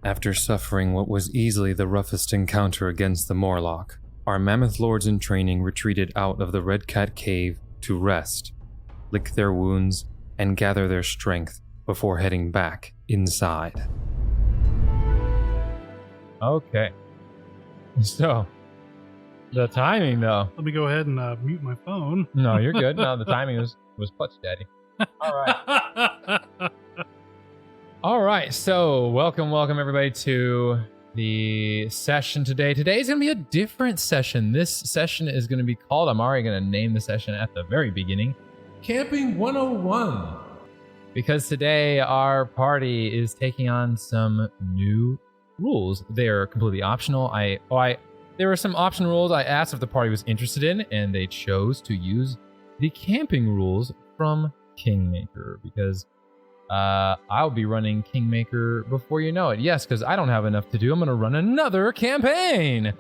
After suffering what was easily the roughest encounter against the Morlock, our mammoth lords in training retreated out of the Red Cat Cave to rest, lick their wounds, and gather their strength before heading back inside. Okay. So, the timing though. Let me go ahead and mute my phone. No, you're good. No, the timing was clutch, Daddy. All right. All right. So, welcome everybody to the session today. Today's going to be a different session. This session is going to be called, I'm already going to name the session at the very beginning, Camping 101. Because today our party is taking on some new rules. They are completely optional. There were some option rules I asked if the party was interested in, and they chose to use the camping rules from Kingmaker because I'll be running Kingmaker before you know it. Yes, because I don't have enough to do. I'm going to run another campaign.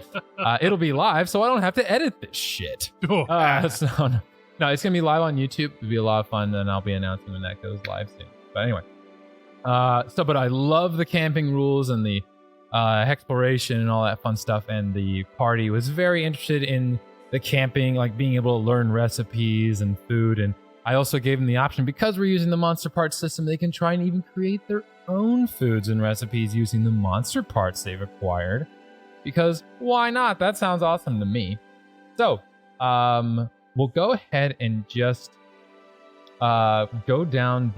It'll be live, so I don't have to edit this shit. No, it's going to be live on YouTube. It'll be a lot of fun, and I'll be announcing when that goes live soon. But anyway, but I love the camping rules and the exploration and all that fun stuff, and the party was very interested in the camping, like being able to learn recipes and food. And I also gave them the option, because we're using the monster parts system, they can try and even create their own foods and recipes using the monster parts they've acquired, because why not? That sounds awesome to me. So we'll go ahead and just go down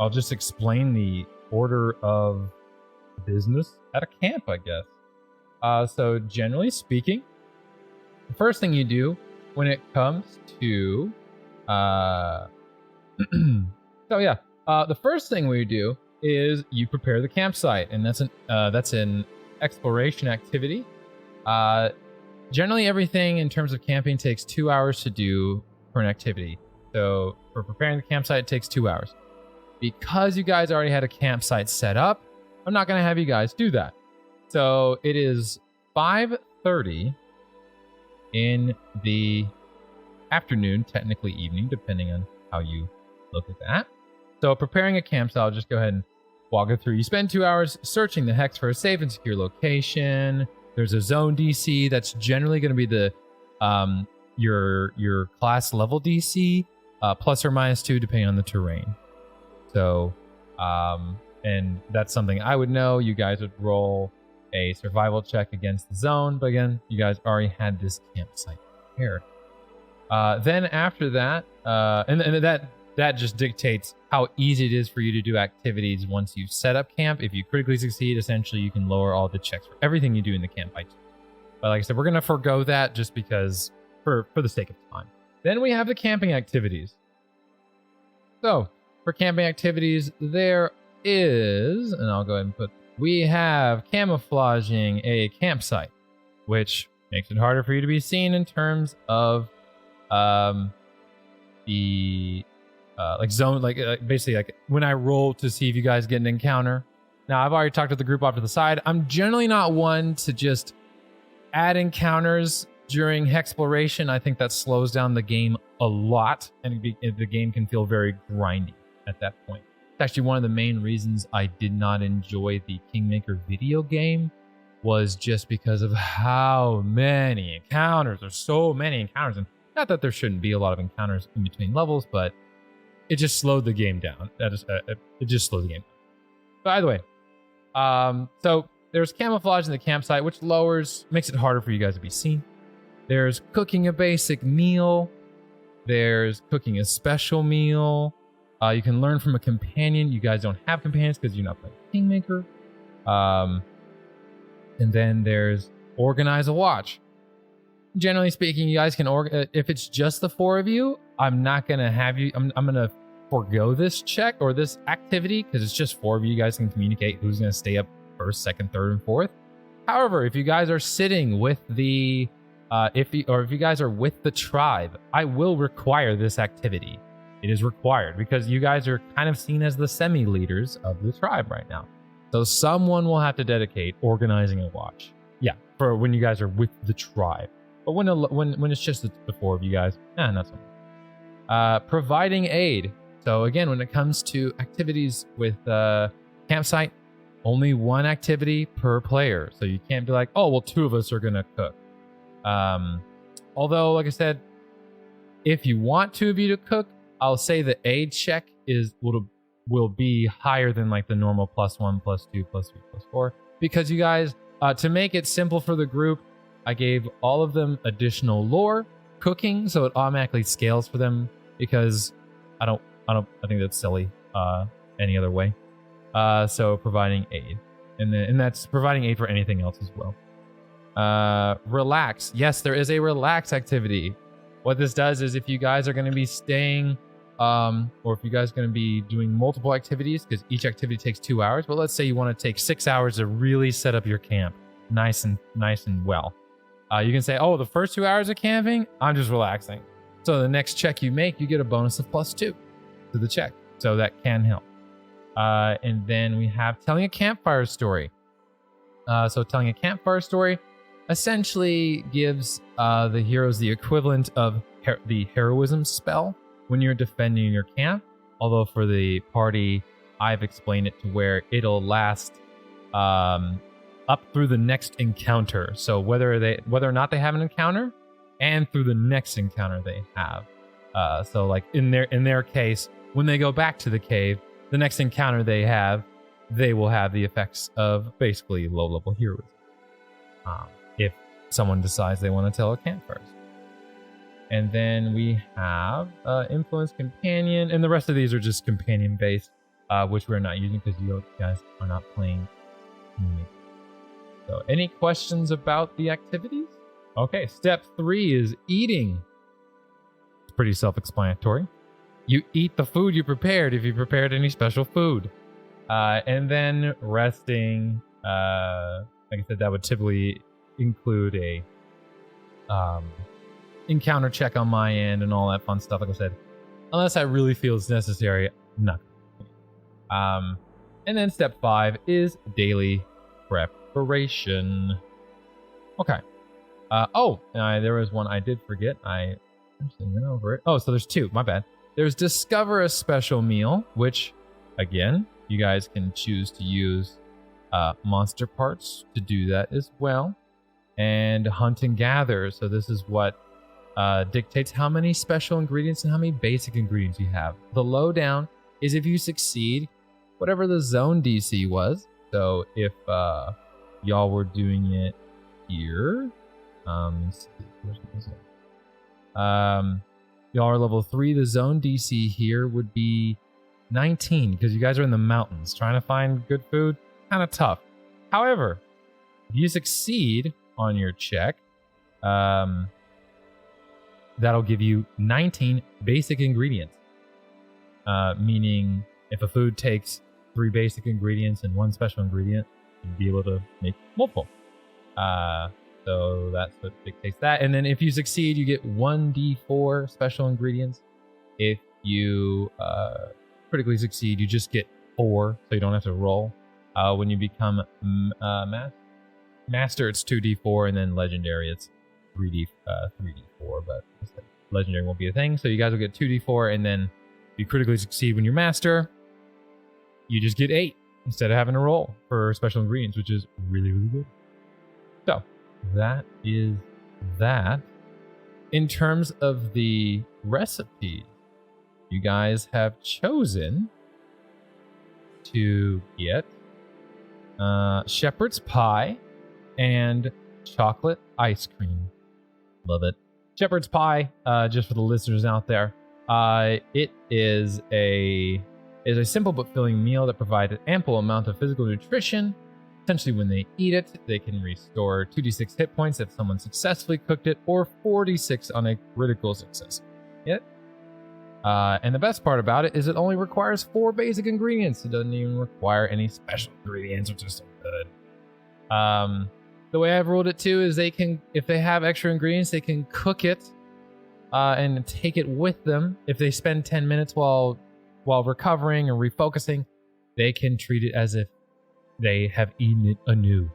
I'll just explain the order of business at a camp, I guess. So generally speaking, the first thing you do when it comes to the first thing we do is you prepare the campsite, and that's an exploration activity. Generally everything in terms of camping takes 2 hours to do for an activity. So for preparing the campsite, it takes 2 hours. Because you guys already had a campsite set up, I'm not going to have you guys do that. So it is 5:30 in the afternoon, technically evening, depending on how you look at that. So preparing a campsite, I'll just go ahead and walk it through. You spend 2 hours searching the hex for a safe and secure location. There's a zone DC that's generally going to be the your class level DC, plus or minus 2 depending on the terrain. So and that's something I would know. You guys would roll a survival check against the zone, but again, you guys already had this campsite prepared. Then after that, and that just dictates how easy it is for you to do activities once you've set up camp. If you critically succeed, essentially you can lower all the checks for everything you do in the camp by 2. But like I said, we're going to forego that just because for the sake of time. Then we have the camping activities. So for camping activities, there is, and I'll go ahead and we have camouflaging a campsite, which makes it harder for you to be seen in terms of basically like when I roll to see if you guys get an encounter. Now I've already talked to the group off to the side. I'm generally not one to just add encounters during exploration. I think that slows down the game a lot, and the game can feel very grindy at that point. It's actually one of the main reasons I did not enjoy the Kingmaker video game, was just because of how many encounters. There's so many encounters, and not that there shouldn't be a lot of encounters in between levels, but it just slowed the game down. It just slowed the game down. By the way, so there's camouflage in the campsite, which makes it harder for you guys to be seen. There's cooking a basic meal. There's cooking a special meal. You can learn from a companion. You guys don't have companions because you're not playing Kingmaker. And then there's organize a watch. Generally speaking, you guys can if it's just the 4 of you, I'm not gonna have you. I'm gonna forego this check or this activity because it's just 4 of you. You guys can communicate who's gonna stay up first, second, third, and fourth. However, if you guys are sitting with the if you guys are with the tribe, I will require this activity. It is required because you guys are kind of seen as the semi-leaders of the tribe right now. So someone will have to dedicate organizing a watch. Yeah, for when you guys are with the tribe. But when it's just the 4 of you guys, not so much. Providing aid. So again, when it comes to activities with campsite, only one activity per player. So you can't be like, oh, well, 2 of us are going to cook. Although, like I said, if you want 2 of you to cook, I'll say the aid check will be higher than like the normal +1, +2, +3, +4. Because you guys, to make it simple for the group, I gave all of them additional lore cooking, so it automatically scales for them. Because I think that's silly any other way. So providing aid, and that's providing aid for anything else as well. Relax. Yes, there is a relax activity. What this does is if you guys are going to be staying, or if you guys are going to be doing multiple activities, because each activity takes 2 hours, but let's say you want to take 6 hours to really set up your camp nice and well. You can say, oh, the first 2 hours of camping, I'm just relaxing. So the next check you make, you get a bonus of +2 to the check. So that can help. And then we have telling a campfire story. So telling a campfire story essentially gives the heroes the equivalent of the heroism spell when you're defending your camp. Although for the party, I've explained it to where it'll last up through the next encounter. So whether or not they have an encounter, and through the next encounter they have. So like in their case, when they go back to the cave, the next encounter they will have the effects of basically low-level heroism. If someone decides they want to tell a campfire. And then we have influence companion, and the rest of these are just companion based, which we're not using because you guys are not playing. So any questions about the activities? Okay, step 3 is eating. It's pretty self-explanatory. You eat the food you prepared if you prepared any special food. And then resting, like I said, that would typically include a encounter check on my end and all that fun stuff. Like I said, unless I really feel it's necessary, not. And then step 5 is daily preparation. Okay. There was one I did forget. I actually went over it. Oh, so there's 2. My bad. There's discover a special meal, which, again, you guys can choose to use monster parts to do that as well. And hunt and gather. So this is what dictates how many special ingredients and how many basic ingredients you have. The lowdown is if you succeed, whatever the zone DC was. So if y'all were doing it here, let's see, y'all are level 3. The zone DC here would be 19 because you guys are in the mountains. Trying to find good food, kind of tough. However, if you succeed on your check, that'll give you 19 basic ingredients. Meaning if a food takes 3 basic ingredients and 1 special ingredient, you'd be able to make multiple. So that's what dictates that. And then if you succeed, you get 1d4 special ingredients. If you critically succeed, you just get 4, so you don't have to roll. When you become master, it's 2d4, and then legendary, it's 3d4. But legendary won't be a thing, so you guys will get 2d4, and then if you critically succeed when you're master, you just get 8 instead of having to roll for special ingredients, which is really, really good. So that is that. In terms of the recipes, you guys have chosen to get shepherd's pie and chocolate ice cream. Love it. Shepherd's pie, just for the listeners out there, it is a simple but filling meal that provides an ample amount of physical nutrition. Essentially, when they eat it, they can restore 2d6 hit points if someone successfully cooked it, or 4d6 on a critical success. And the best part about it is it only requires 4 basic ingredients. It doesn't even require any special ingredients, which is so good. The way I've ruled it too is they can, if they have extra ingredients, they can cook it and take it with them. If they spend 10 minutes while recovering and refocusing, they can treat it as if they have eaten it anew.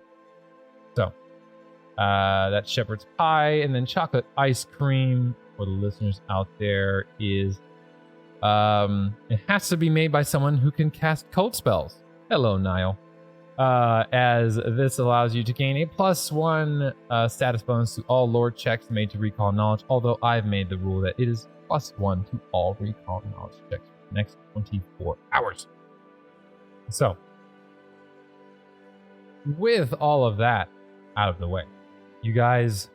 So that's shepherd's pie, and then chocolate ice cream for the listeners out there is it has to be made by someone who can cast cold spells. Hello, Niall. as this allows you to gain a +1 status bonus to all lore checks made to recall knowledge, although I've made the rule that it is +1 to all recall knowledge checks for the next 24 hours. So, with all of that out of the way, you guys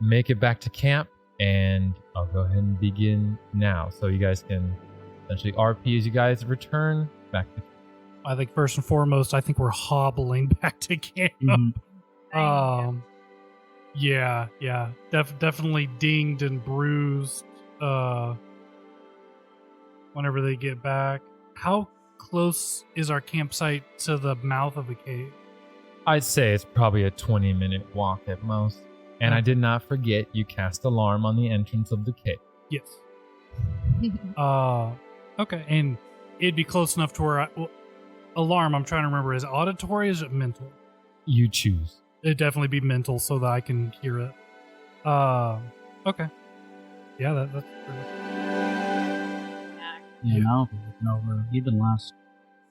make it back to camp, and I'll go ahead and begin now. So you guys can essentially RP as you guys return back to camp. I think first and foremost, I think we're hobbling back to camp. Yeah. Definitely dinged and bruised. Whenever they get back, how close is our campsite to the mouth of the cave? I'd say it's probably a 20-minute walk at most. And I did not forget you cast alarm on the entrance of the cave. Yes. Okay, and it'd be close enough to where alarm, I'm trying to remember, is it auditory or is it mental? You choose. It'd definitely be mental so that I can hear it. Okay. Yeah, that's true. Yeah, now we're looking over. Even last,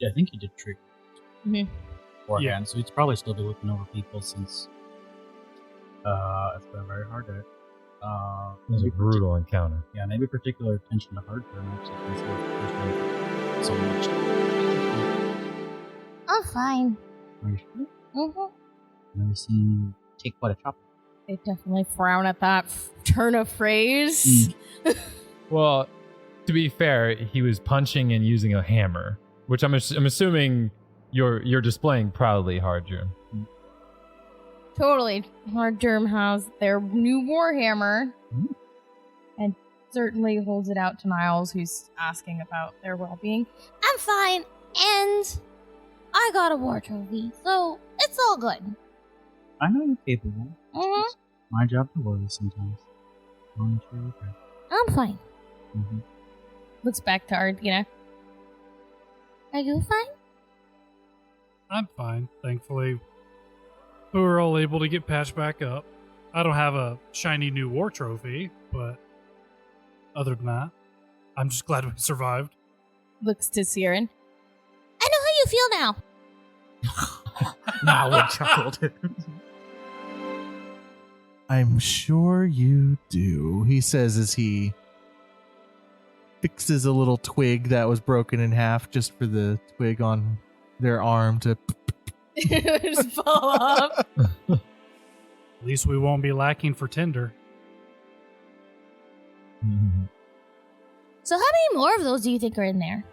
I think he did trick beforehand, Yeah. so he'd probably still be looking over people since it's been very hard to. It was a brutal encounter. Yeah, maybe particular attention to hardware makes it consider so much. I'm fine. Are you sure? Mm-hmm. Never seen you take quite a chop. They definitely frown at that turn of phrase. Well, to be fair, he was punching and using a hammer, which I'm assuming you're displaying proudly, Hardgerm. Totally. Hardgerm has their new warhammer and certainly holds it out to Niles, who's asking about their well-being. I'm fine, and I got a war trophy, so it's all good. I know you're capable. Mm-hmm. It's my job to worry sometimes. I'm sure you're okay. I'm fine. Mm-hmm. Looks back to Ardina. Are you fine? I'm fine, thankfully. We were all able to get patched back up. I don't have a shiny new war trophy, but other than that, I'm just glad we survived. Looks to Siren. I know how you feel now. Nah, we chuckled. I'm sure you do, he says as he fixes a little twig that was broken in half just for the twig on their arm to... Just fall off. At least we won't be lacking for tinder. So how many more of those do you think are in there?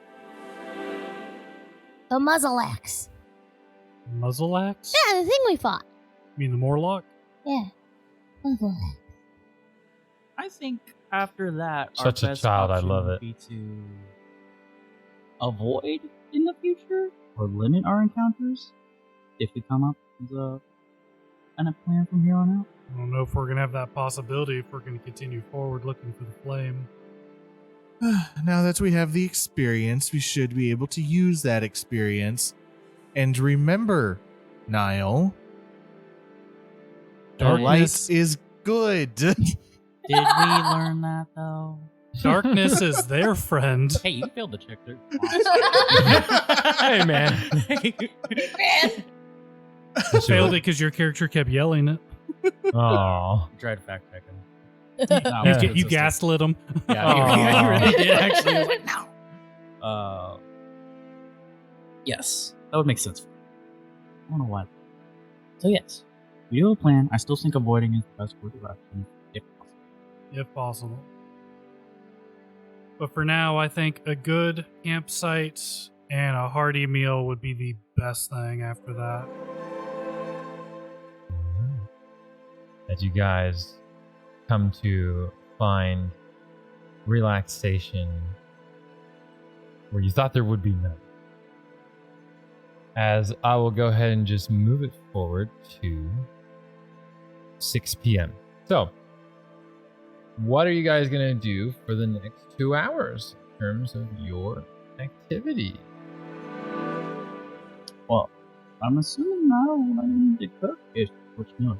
The muzzle axe. Muzzle axe? Yeah, the thing we fought. You mean the Morlock? Yeah. Muzzle axe. I think after that, Such our a best child, I option love would it. be to avoid in the future or limit our encounters if we come up with a kind of plan from here on out. I don't know if we're going to have that possibility if we're going to continue forward looking for the flame. Now that we have the experience, we should be able to use that experience. And remember, Niall, the light Darkness, is good. Did we learn that though? darkness is their friend. Hey, you failed the check there. Hey, man. Failed it because your character kept yelling it. Oh. Tried fact checking. You gaslit him. Yeah, Aw. you really did actually. I was like, no. Yes, that would make sense. I don't know why. So yes, we do have a plan. I still think avoiding is the best course of action, if possible. If possible. But for now, I think a good campsite and a hearty meal would be the best thing after that. As you guys come to find relaxation where you thought there would be none. As I will go ahead and just move it forward to 6 p.m. So, what are you guys going to do for the next 2 hours in terms of your activity? Well, I'm assuming now I need to cook. If which meal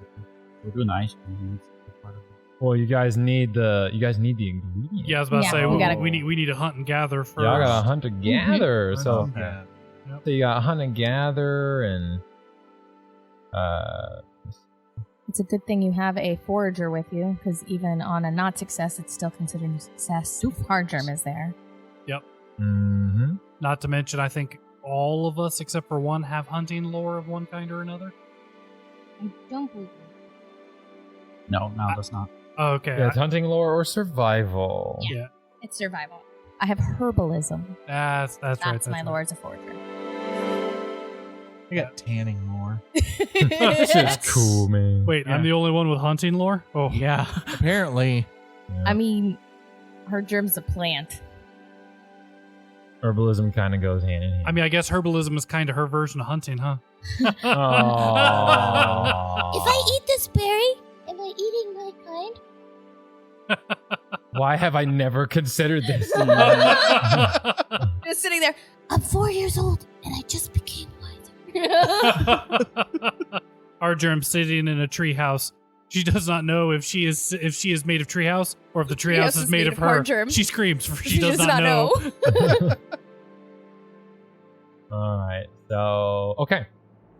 we're doing the ice cream. That's part of it. Well, you guys need the ingredients. Yeah, I was about to Yeah, say we gotta- we need to hunt and gather first. Y'all gotta hunt to gather. So Yeah. Yep. So you got hunt and gather and It's a good thing you have a forager with you, because even on a not success, it's still considered a success. Hardgerm is there. mm-hmm. Not to mention, I think all of us, except for one, have hunting lore of one kind or another. I don't believe No, that's not. Oh, okay. Yeah, it's hunting lore or survival. Yeah. it's survival. I have herbalism. That's right. That's my right. lore as a forager. I got tanning more. This is cool, man. Wait, Yeah. I'm the only one with hunting lore? Oh, Yeah. Apparently. Yeah. I mean, Hardgerm's a plant. Herbalism kind of goes hand in hand. I mean, I guess herbalism is kind of her version of hunting, huh? Aww. If I eat this berry, am I eating my kind? Why have I never considered this? Just sitting there. I'm 4 years old, and I just became wiser. Hardgerm sitting in a treehouse. She does not know if she is made of treehouse or if the treehouse is made of her. Hardgerm. She screams. She does not know. All right. So, okay.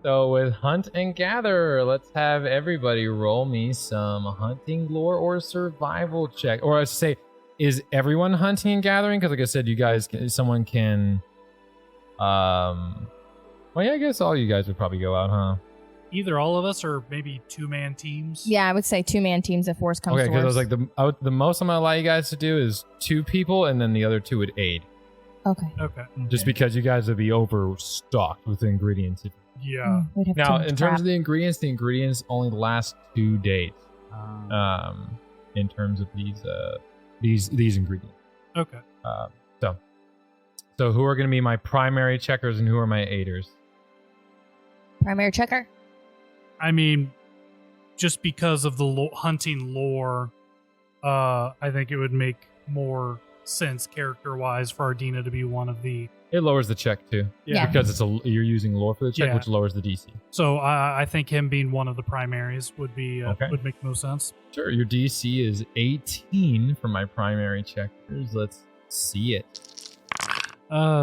So with hunt and gather, let's have everybody roll me some hunting lore or survival check. Or I should say, is everyone hunting and gathering? Because like I said, you guys, someone can, well, yeah, I guess all you guys would probably go out, huh? Either all of us or maybe 2-man teams. Yeah, I would say 2-man teams if worse comes Okay, to because worse. I was like, the most I'm gonna allow you guys to do is 2 people, and then the other 2 would aid. Okay. Okay. Just because you guys would be overstocked with ingredients. Yeah. We'd have too Now, much in crap. terms of the ingredients only last 2 days. In terms of these ingredients. Okay. So who are going to be my primary checkers and who are my aiders? Primary checker. I mean, just because of the hunting lore, I think it would make more sense character-wise for Ardina to be one of the. It lowers the check too, Yeah. because you're using lore for the check, Yeah. which lowers the DC. So I think him being one of the primaries would be Okay. would make most sense. Sure, your DC is 18 for my primary checkers. Let's see it.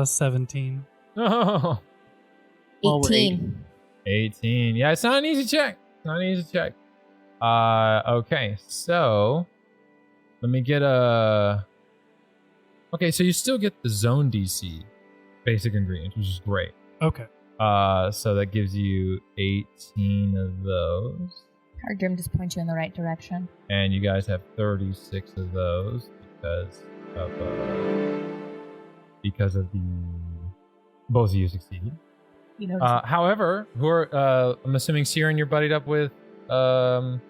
17. Oh, Well, we're 18. 18. Yeah, it's not an easy check. It's not an easy check. Okay, so let me get a. Okay, so you still get the zone DC basic ingredients, which is great. Okay. So that gives you 18 of those. Hardgerm just points you in the right direction. And you guys have 36 of those because of the both of you succeed. You know. However, who are I'm assuming Siren you're buddied up with Ardina?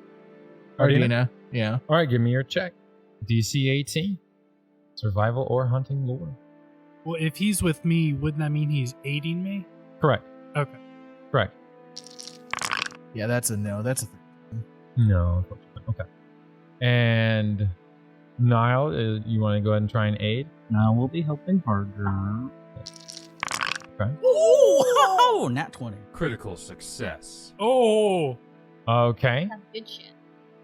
Ardina. Yeah. All right, give me your check. DC 18. Survival or hunting lore. Well, if he's with me, wouldn't that mean he's aiding me? Correct. Okay. Correct. Yeah, that's a no. That's a No, unfortunately. Okay. And Niall, you want to go ahead and try and aid? No, we'll be helping harder. Okay. Oh, nat 20. Critical success. Oh. Okay. That's good shit.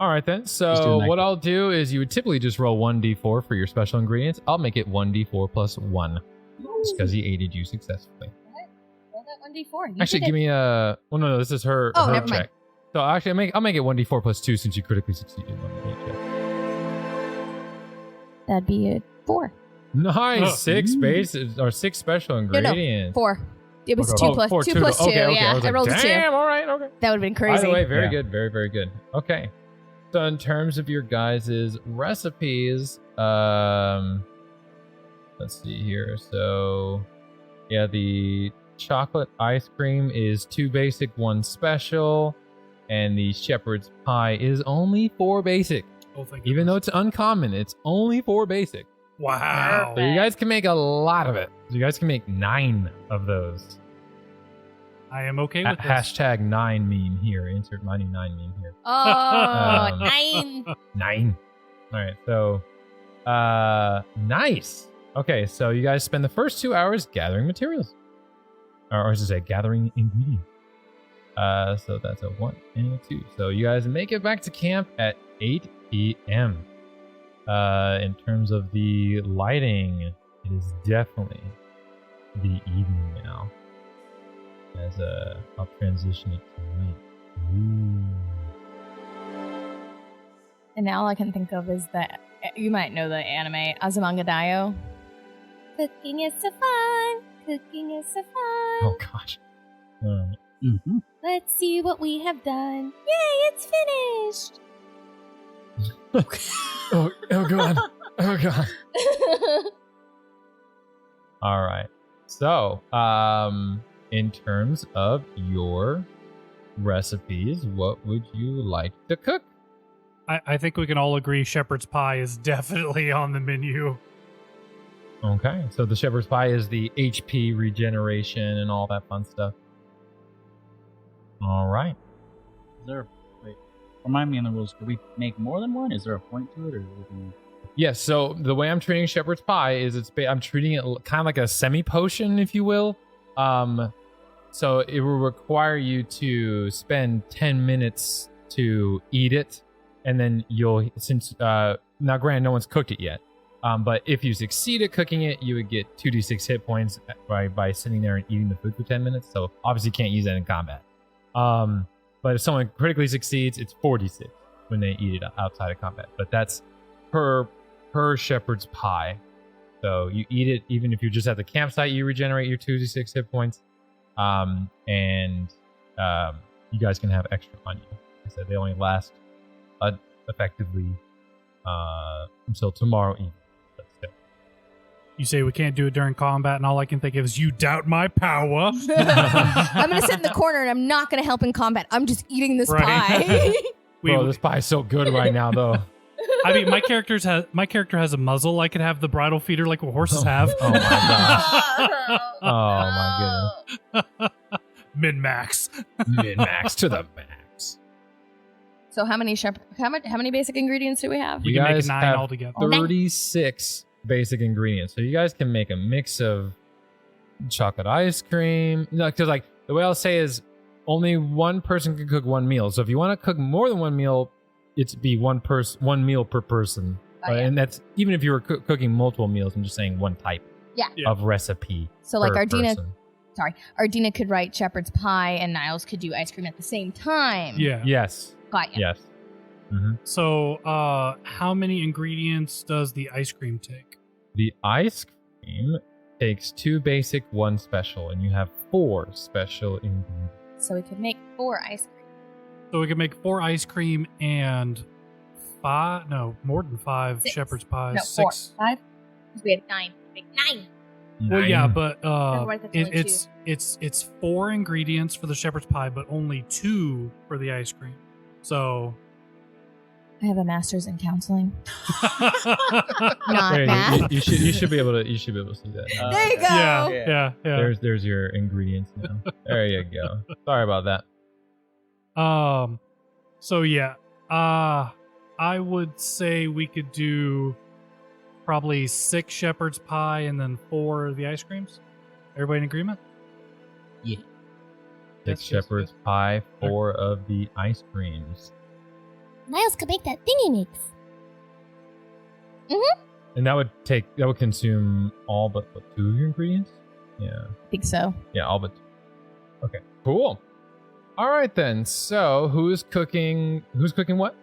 All right then. Just So doing that. what I'll do is you would typically just roll 1d4 for your special ingredients. I'll make it 1d4 plus 1. Just because he aided you successfully. Roll that 1d4. Actually, give me a. Well, no, this is her. Oh, her never mind. check. So actually, I'll make it 1d4 plus 2 since you critically succeeded. That'd be a 4. Nice. Oh. 6 bases or 6 special ingredients. 4. It was Okay. 2 plus 4, 2 plus 2. Okay, Yeah, was I like, rolled a 2. damn, all right, okay. That would have been crazy. By the way, very Yeah. good, very, very good. Okay. So in terms of your guys' recipes, let's see here. So yeah, the chocolate ice cream is 2 basic, 1 special, and the shepherd's pie is only 4 basic. Oh, thank Even though goodness. it's uncommon, it's only 4 basic. Wow. So you guys can make a lot of it. So you guys can make 9 of those. I am okay with this. Hashtag 9 meme here. Insert 99 meme here. Oh, Um, 9. 9. All right. So, nice. Okay. So you guys spend the first 2 hours gathering materials, or I should say, gathering ingredients. So that's a 1 and a 2. So you guys make it back to camp at 8 p.m. In terms of the lighting, it is definitely the evening now. I'll transition it to me. Ooh. And now all I can think of is that you might know the anime Azumanga Daioh. Cooking is so fun. Cooking is so fun. Oh gosh. All right. Mm-hmm. Let's see what we have done. Yay, it's finished. Oh god. Oh god. All right. So, in terms of your recipes, what would you like to cook? I think we can all agree shepherd's pie is definitely on the menu. Okay. So the shepherd's pie is the HP regeneration and all that fun stuff. All right. Is there? Wait. Remind me on the rules. Could we make more than one? Is there a point to it, or? Yes. So the way I'm treating shepherd's pie is I'm treating it kind of like a semi potion, if you will. So it will require you to spend 10 minutes to eat it, and then now granted no one's cooked it yet. But if you succeed at cooking it, you would get 2d6 hit points by sitting there and eating the food for 10 minutes. So obviously you can't use that in combat. But if someone critically succeeds, it's 4d6 when they eat it outside of combat. But that's per shepherd's pie. So you eat it even if you're just at the campsite, you regenerate your 2d6 hit points. You guys can have extra on you. Like I said, they only last effectively until tomorrow evening. But still. You say we can't do it during combat, and all I can think of is you doubt my power. I'm going to sit in the corner and I'm not going to help in combat. I'm just eating this Right. pie. Bro, this pie is so good right now, though. I mean, my character has a muzzle. I could have the bridle feeder like what horses have. Oh my gosh. Oh my goodness. Min-max. Min-max to the max. So how many basic ingredients do we have? We You can make guys 9 have altogether. 36 basic ingredients. So you guys can make a mix of chocolate ice cream. Because like the way I'll say is only one person can cook one meal. So if you want to cook more than one meal, it's be one meal per person. Oh, yeah. And that's even if you were cooking multiple meals. I'm just saying one type Yeah. of recipe. So like per Ardina, person. Ardina could write shepherd's pie and Niles could do ice cream at the same time. Yeah. Yes. Got you. Yes. Mm-hmm. So, how many ingredients does the ice cream take? The ice cream takes 2 basic, 1 special, and you have 4 special ingredients. So we could make 4 ice cream. So we can make 4 ice cream and 5. No, more than 5 6. shepherd's pies. No, 6. 4. 5? Because we had 9. Make 9. Well, yeah, but Otherwise that's only it's 4 ingredients for the shepherd's pie, but only 2 for the ice cream. So. I have a master's in counseling. Not Not math. You should be able to see that. There you go. Yeah. There's your ingredients now. There you go. Sorry about that. So yeah. I would say we could do probably 6 shepherd's pie and then 4 of the ice creams. Everybody in agreement? Yeah. 6 shepherd's pie, 4 of the ice creams. Niles could make that thingy mix. And that would consume all but 2 of your ingredients? Yeah. I think so. Yeah, all but 2. Okay, cool. All right then. So, who's cooking what?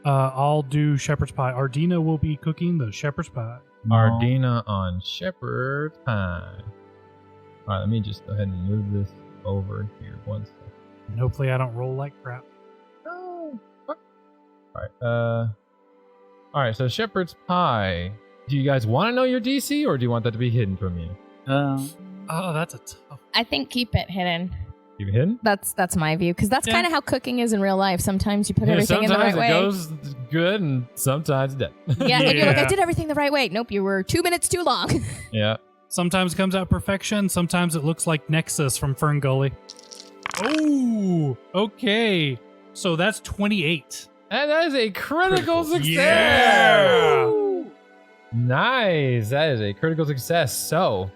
I'll do shepherd's pie. Ardina will be cooking the shepherd's pie. Ardina on shepherd's pie. All right, let me just go ahead and move this over here 1 second. And hopefully I don't roll like crap. All right, so shepherd's pie. Do you guys want to know your DC, or do you want that to be hidden from you? Oh, that's a tough. I think keep it hidden. Keep it hidden? That's my view, because that's Yeah. kind of how cooking is in real life. Sometimes you put everything in the right way. Sometimes it goes good, and sometimes it doesn't. Yeah, and you're like, Yeah. I did everything the right way. Nope, you were 2 minutes too long. Yeah. Sometimes it comes out perfection. Sometimes it looks like Nexus from Fern Gully. Oh, okay. So that's 28. And that is a critical success. Yeah. Nice. That is a critical success. So,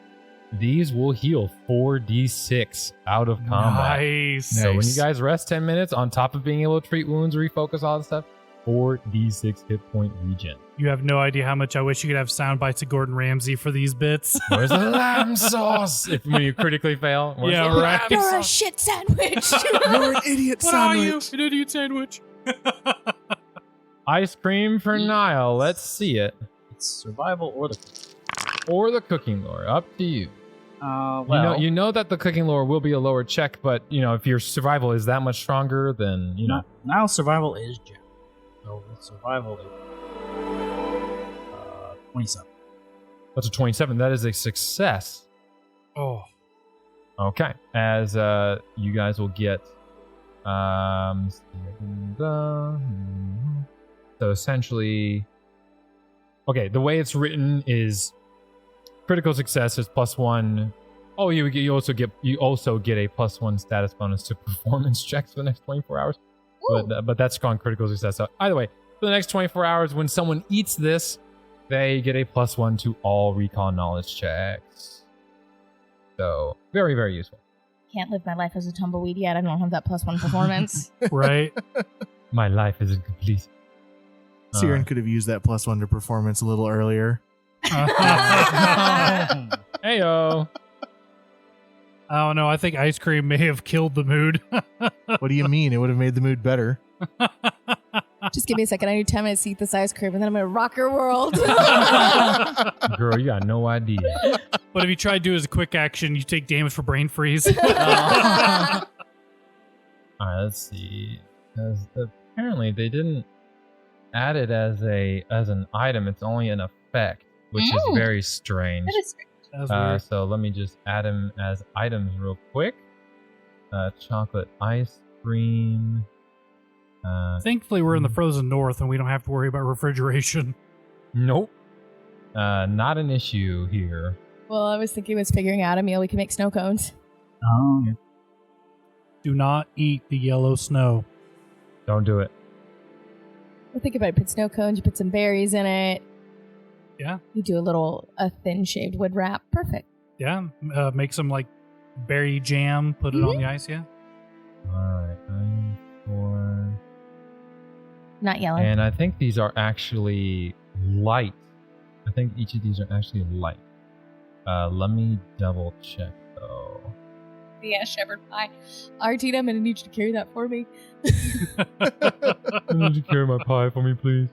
these will heal 4d6 out of combat. Nice. So when you guys rest 10 minutes, on top of being able to treat wounds, refocus, all that stuff, 4d6 hit point regen. You have no idea how much I wish you could have sound bites of Gordon Ramsay for these bits. Where's the lamb sauce? When you critically fail. Where's Yeah, the right. lamb You're a sauce? shit sandwich. You're an idiot What are you? sandwich. An idiot sandwich. Ice cream for Niall. Let's see it. It's survival or the. Or the cooking lore. Up to you. Well, You know that the cooking lore will be a lower check, but if your survival is that much stronger, then now survival is jack. So with survival, 27. That's a 27. That is a success. Oh. Okay. As you guys will get so essentially, okay, the way it's written is critical success is +1. Oh, you also get a +1 status bonus to performance checks for the next 24 hours. But that's on critical success. So either way, for the next 24 hours, when someone eats this, they get a +1 to all recon knowledge checks. So very, very useful. Can't live my life as a tumbleweed yet. I don't have that +1 performance. Right. My life is incomplete. Siren could have used that +1 to performance a little earlier. Heyo. I don't know. I think ice cream may have killed the mood. What do you mean? It would have made the mood better. Just give me a second. I need 10 minutes to eat this ice cream, and then I'm gonna rock your world. Girl, you got no idea. But if you try to do it as a quick action, you take damage for brain freeze. All right, let's see. Because apparently they didn't add it as an item. It's only an effect, which is very strange. That is That's weird. So let me just add them as items real quick. Chocolate ice cream. Thankfully, we're in the frozen north and we don't have to worry about refrigeration. Nope. Not an issue here. Well, I was thinking was figuring out a meal we can make snow cones. Oh, yeah. Do not eat the yellow snow. Don't do it. I think about it. Put snow cones. You put some berries in it. Yeah. You do a thin shaved wood wrap. Perfect. Yeah. Make some like berry jam. Put it on the ice. Yeah. Alright, 9, 4. Not yellow. And I think these are actually light. I think each of these are actually light. Let me double check though. Yeah, shepherd pie. Artina, I'm gonna need you to carry that for me. I need you to carry my pie for me, please.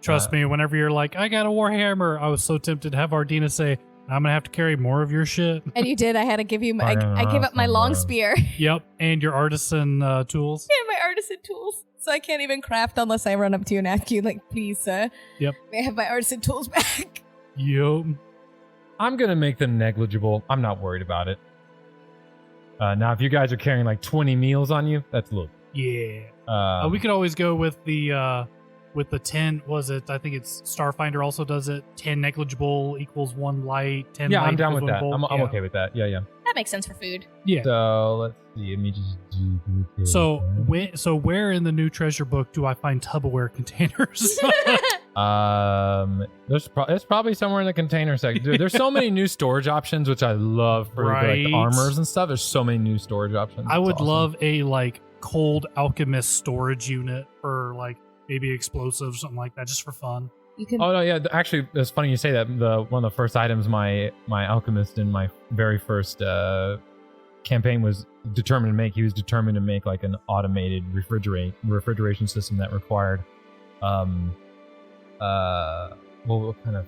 Trust me, whenever you're like, I got a warhammer, I was so tempted to have Ardina say, I'm gonna have to carry more of your shit. And you did. I had to give you. I gave up my long spear. Yep, and your artisan tools. And my artisan tools. So I can't even craft unless I run up to you and ask you, like, please, Yep. may I have my artisan tools back? Yep. I'm gonna make them negligible. I'm not worried about it. Now, if you guys are carrying like 20 meals on you, that's a little. Yeah. We could always go with the 10. Was it? I think it's Starfinder also does it. 10 negligible equals 1 light. 10. Yeah, light I'm down equals with that. 1 bolt. I'm Yeah. okay with that. Yeah. That makes sense for food. Yeah. So let's see. Let me just do. So where in the new treasure book do I find Tupperware containers? It's probably somewhere in the container section. Dude, there's so many new storage options, which I love for like, Right. armors and stuff. There's so many new storage options. I It's would awesome. love a like cold alchemist storage unit for like maybe explosives, something like that, just for fun. You can. Oh no, yeah. Actually, it's funny you say that. One of the first items my alchemist in my very first campaign was determined to make. He was determined to make like an automated refrigeration system that required what kind of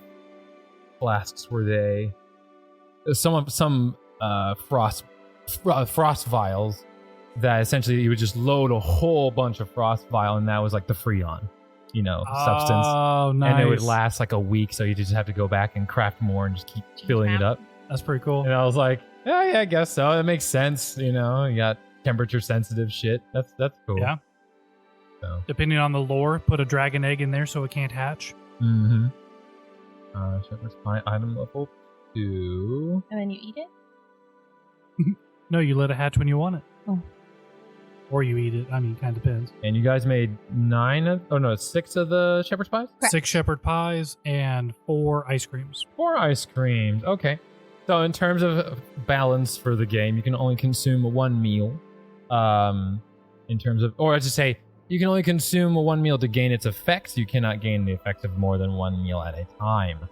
flasks were they? Some frost vials that essentially you would just load a whole bunch of frost vial, and that was like the Freon, substance. Oh, nice. And it would last like a week, so you just have to go back and craft more and just keep filling it up. That's pretty cool. And I was like, yeah, I guess so. That makes sense. You got temperature sensitive shit. That's cool. Yeah. So. Depending on the lore, put a dragon egg in there so it can't hatch. Mm-hmm. Shepherd's pie item level 2. And then you eat it? No, you let it hatch when you want it. Oh. Or you eat it. I mean, kind of depends. And you guys made 6 of the shepherd's pies? Correct. 6 shepherd pies and 4 ice creams. 4 ice creams. Okay. So in terms of balance for the game, you can only consume 1 meal. In terms of, or I should say, You can only consume one meal to gain its effects. You cannot gain the effects of more than one meal at a time.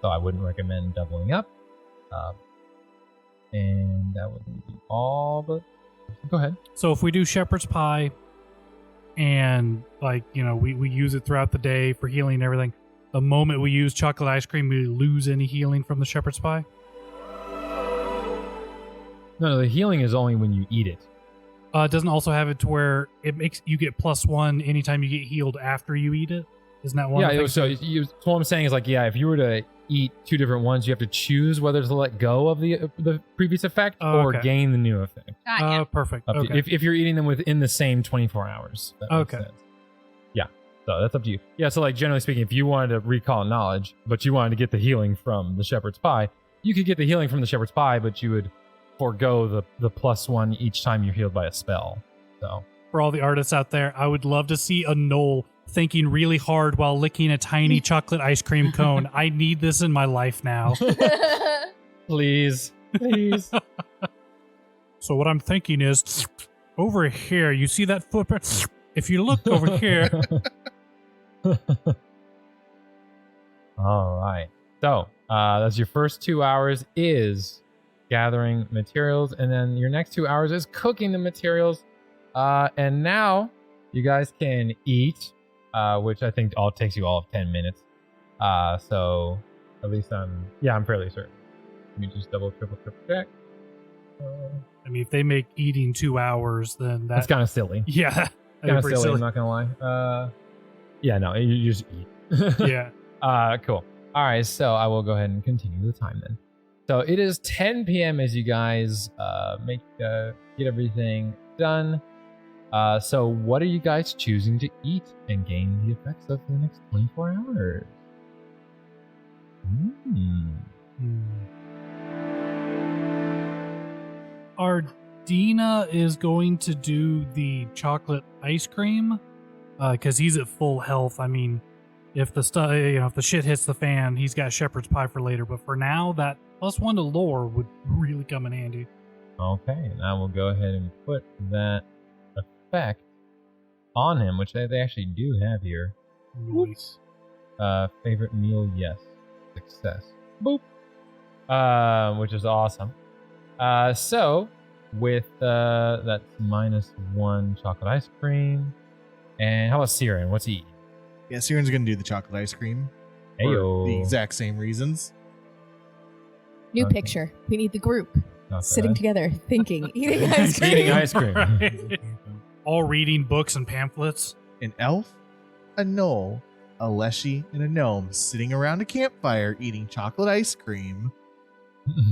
So I wouldn't recommend doubling up. And that would be all, but go ahead. So if we do shepherd's pie and we use it throughout the day for healing and everything, the moment we use chocolate ice cream, we lose any healing from the shepherd's pie? No, the healing is only when you eat it. It doesn't also have it to where it makes you get +1 anytime you get healed after you eat it? Isn't that one? Yeah, so what I'm saying is if you were to eat two different ones, you have to choose whether to let go of the previous effect or okay. gain the new effect. Perfect. Up to Okay. you. If you're eating them within the same 24 hours. That makes Okay. sense. Yeah, so that's up to you. Yeah, so generally speaking, if you wanted to recall knowledge, but you wanted to get the healing from the shepherd's pie, you could get the healing from the shepherd's pie, but you would forego the +1 each time you're healed by a spell. So For all the artists out there, I would love to see a Knoll thinking really hard while licking a tiny chocolate ice cream cone. I need this in my life now. please. So what I'm thinking is, over here, you see that footprint? If you look over here, All right. So that's your first 2 hours is gathering materials, and then your next 2 hours is cooking the materials. And now you guys can eat, which I think all takes you all of 10 minutes. So at least I'm fairly certain. Let me just double, triple check. I mean, if they make eating 2 hours, then That's kind of silly. yeah, that'd be Kind of pretty silly, I'm not gonna lie. Yeah, no, you just eat. Yeah. Cool. All right, so I will go ahead and continue the time then. So it is 10 p.m. as you guys get everything done. So what are you guys choosing to eat and gain the effects of for the next 24 hours? Ardina is going to do the chocolate ice cream because he's at full health. I mean, if the shit hits the fan, he's got shepherd's pie for later. But for now, that +1 to lore would really come in handy. Okay, and I will go ahead and put that effect on him, which they actually do have here. Nice. Favorite meal, yes. Success. Boop. Which is awesome. So with that's -1 chocolate ice cream. And how about Siren? What's he eating? Yeah, Siren's going to do the chocolate ice cream. Heyo. For the exact same reasons. New Okay. picture. We need the group Okay. sitting together, thinking, eating ice cream. Eating ice cream. Right. All reading books and pamphlets. An elf, a gnoll, a leshy, and a gnome sitting around a campfire eating chocolate ice cream,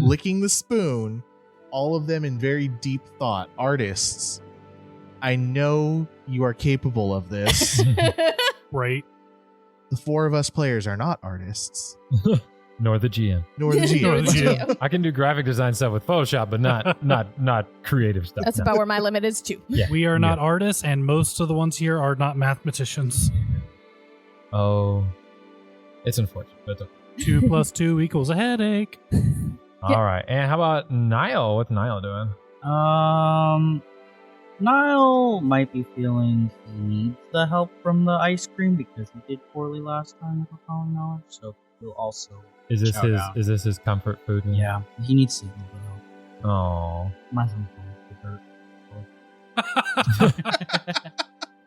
licking the spoon, all of them in very deep thought. Artists, I know you are capable of this. Right. The four of us players are not artists, Nor the GM. nor the GM. Nor the GM. I can do graphic design stuff with Photoshop, but not creative stuff. That's no. about where my limit is too. Yeah. We are not artists, and most of the ones here are not mathematicians. Oh, it's unfortunate. But it's okay. 2 + 2 = a headache. All right. And how about Niall? What's Niall doing? Niall might be feeling he needs the help from the ice cream because he did poorly last time with recalling knowledge. So he'll also Is this shout his? out. Is this his comfort food? Yeah, he needs to a little bit of help. Oh. My son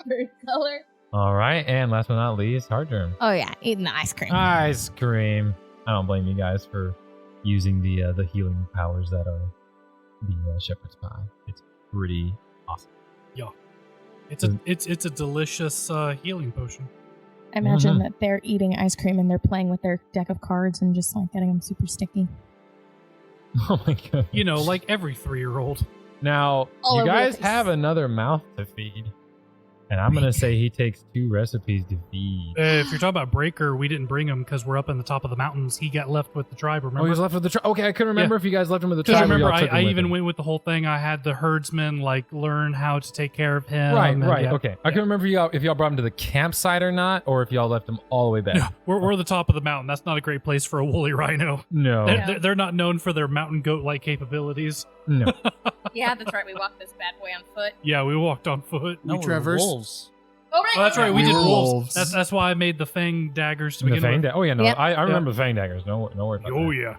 Bird color. All right. And last but not least, Hardgerm. Oh yeah, eating the ice cream. Ice cream. I don't blame you guys for using the healing powers that are the shepherd's pie. It's pretty awesome. It's a delicious healing potion. I imagine Mhm. that they're eating ice cream and they're playing with their deck of cards and just like getting them super sticky. Oh my god. You know, like every 3-year-old. Now, All you over the guys place. have another mouth to feed. And I'm going to say he takes 2 recipes to feed. If you're talking about Breaker, we didn't bring him because we're up in the top of the mountains. He got left with the tribe, remember? Oh, he was left with the tribe. Okay, I couldn't remember if you guys left him with the Because tribe. or remember, y'all took him I with even him. went with the whole thing. I had the herdsman learn how to take care of him. Right, and, right. yeah. Okay. I couldn't remember if y'all brought him to the campsite or not, or if y'all left him all the way back. Yeah, we're the top of the mountain. That's not a great place for a woolly rhino. No. They're not known for their mountain goat-like capabilities. No. Yeah, that's right. We walked this bad boy on foot. Yeah, we walked on foot. We traversed. wolves. Oh, right. Oh, that's right. We We did were wolves. wolves. That's why I made the fang daggers to The begin fang with. da- Oh yeah, no, Yep. I remember the fang daggers. No worries about Oh that. yeah.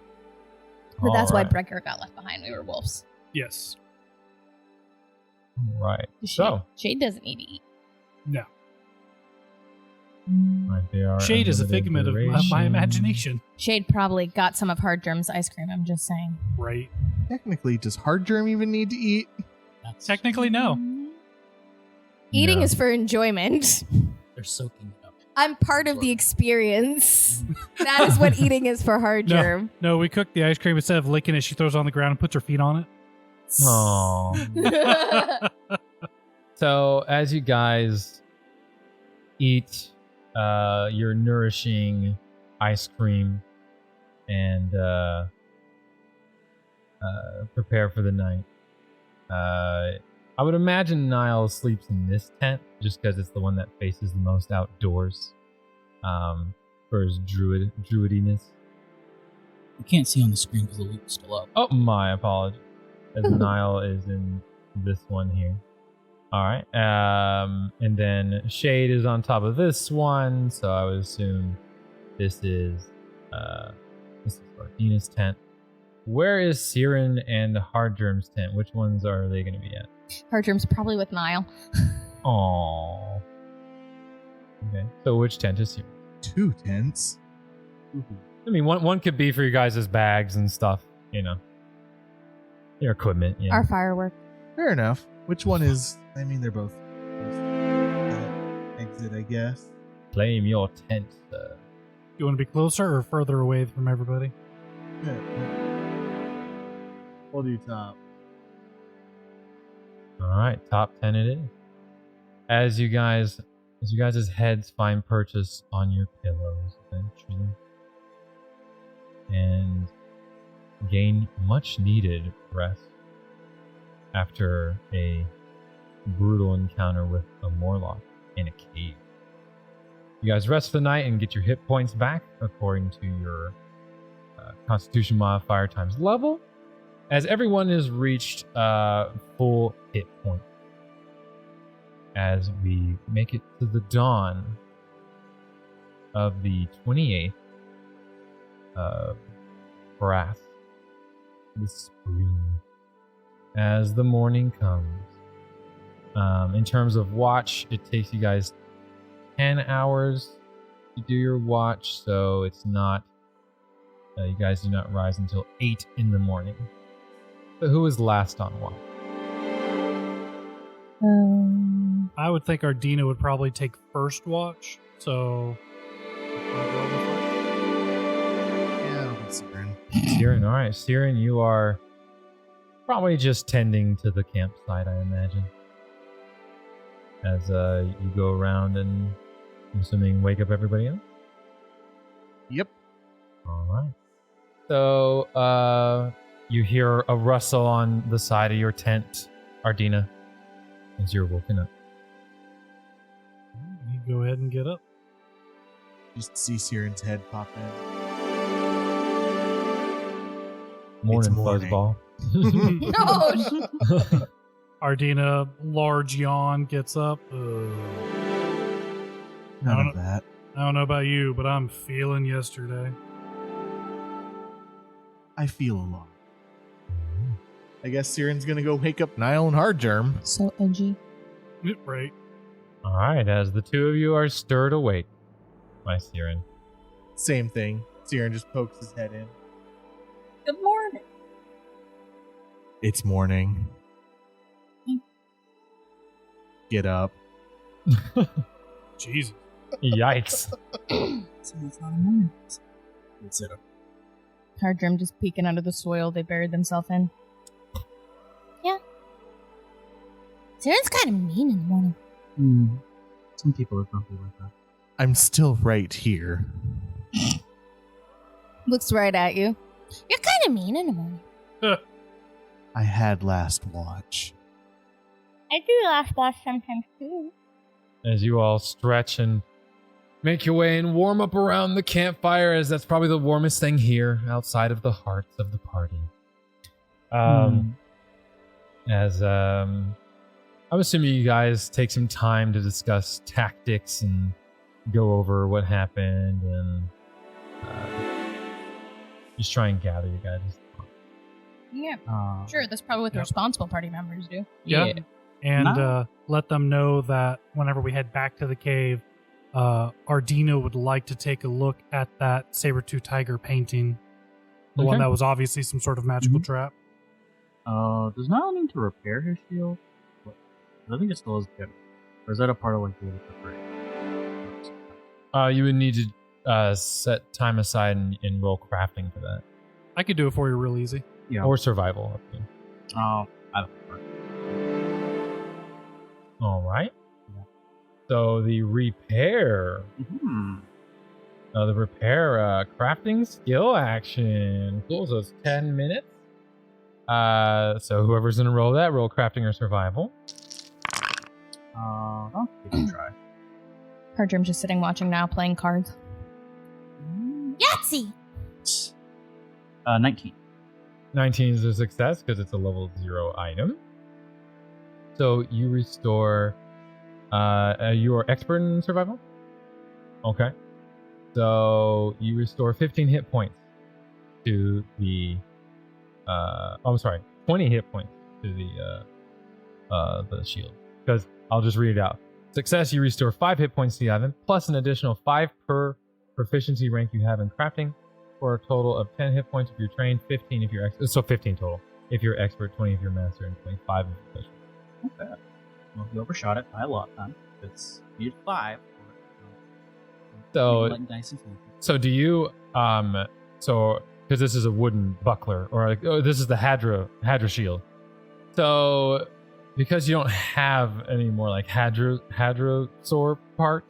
But that's why Alright. Brecker got left behind. We were wolves. Yes. Right. Shade, So, Shade doesn't need to eat. No. right, they are Shade is a unlimited figment of my duration. imagination. Shade probably got some of Hard Germ's ice cream. I'm just saying. Right. Technically, does Hard Germ even need to eat? Technically, no. Eating No. is for enjoyment. They're soaking it up. I'm part of the experience. That is what eating is for Hard No. Germ. No, we cooked the ice cream. Instead of licking it, she throws it on the ground and puts her feet on it. Aw. So as you guys eat your nourishing ice cream and prepare for the night, I would imagine Niall sleeps in this tent just because it's the one that faces the most outdoors for his druidiness. You can't see on the screen because the loop's still up. Oh, my apologies. As Niall is in this one here. All right. And then Shade is on top of this one, so I would assume this is Ardina's tent. Where is Siren and Hard Germ's tent? Which ones are they going to be at? Hard Germ's probably with Niall. Aww. Okay. So which tent is Siren? 2 tents. I mean, one could be for you guys' bags and stuff, you know. Your equipment, yeah. Our firework. Fair enough. Which one is? I mean, they're both exit, I guess. Claim your tent, sir. You want to be closer or further away from everybody? Yeah. We'll do top. All right, top 10 it is. As you guys' heads find purchase on your pillows eventually, and gain much needed rest after a brutal encounter with a morlock in a cave. You guys rest for the night and get your hit points back according to your Constitution modifier times level, as everyone has reached full hit point. As we make it to the dawn of the 28th of Brass, the spring, as the morning comes. In terms of watch, it takes you guys 10 hours to do your watch, so it's not you guys do not rise until 8 in the morning. So who is last on watch? I would think Ardina would probably take first watch. So. Yeah, I'll be Siren. Siren, all right. Siren, you are probably just tending to the campsite, I imagine. As you go around and, I'm assuming, wake up everybody else? Yep. All right. So, you hear a rustle on the side of your tent, Ardina, as you're woken up. You go ahead and get up. Just see Siren's head pop in. Morning, morning. Fuzzball. No! Ardina, large yawn, gets up. None of that. I don't know about you, but I'm feeling yesterday. I feel alone. I guess Siren's gonna go wake up Niall and Hard Germ. So edgy. Right. All right, as the two of you are stirred awake by Siren. Same thing. Siren just pokes his head in. Good morning. It's morning. Get up. Jesus. Yikes. So it's not a morning. Let's sit up. Hard Germ just peeking under the soil they buried themselves in. Yeah. Siren's kind of mean in the morning. Some people are grumpy like that. I'm still right here. Looks right at you. You're kind of mean in the morning. I had last watch. I do last watch sometimes too. As you all stretch and make your way and warm up around the campfire, as that's probably the warmest thing here outside of the hearts of the party. As I'm assuming you guys take some time to discuss tactics and go over what happened and just try and gather you guys. Yeah, sure. That's probably what the responsible party members do. Yeah. And let them know that whenever we head back to the cave, Ardina would like to take a look at that saber-tooth tiger painting. The one that was obviously some sort of magical trap. Does Niall need to repair his shield? I think it still is good. Or is that a part of like the upgrade? You would need to set time aside and roll crafting for that. I could do it for you real easy. Yeah. Or survival. Okay. I don't know. All right. Yeah. So the repair. The repair crafting skill action. Cool. So it's 10 minutes. So whoever's gonna roll that, roll crafting or survival. I'll give it a try. Hardrim's just sitting watching now, playing cards. Yahtzee! 19. 19 is a success because it's a level 0 item. So you restore. You are expert in survival? Okay. So you restore 15 hit points to the. I'm sorry, 20 hit points to the shield. Because I'll just read it out. Success, you restore 5 hit points to the item, plus an additional 5 per proficiency rank you have in crafting, for a total of 10 hit points if you're trained, 15 if you're expert. So 15 total if you're expert, 20 if you're master, and 25 if you're special. Okay. Well, you overshot it by a lot then. It's you did 5. So do you because this is a wooden buckler, or like, this is the Hadra shield. So because you don't have any more like Hadrosaur parts,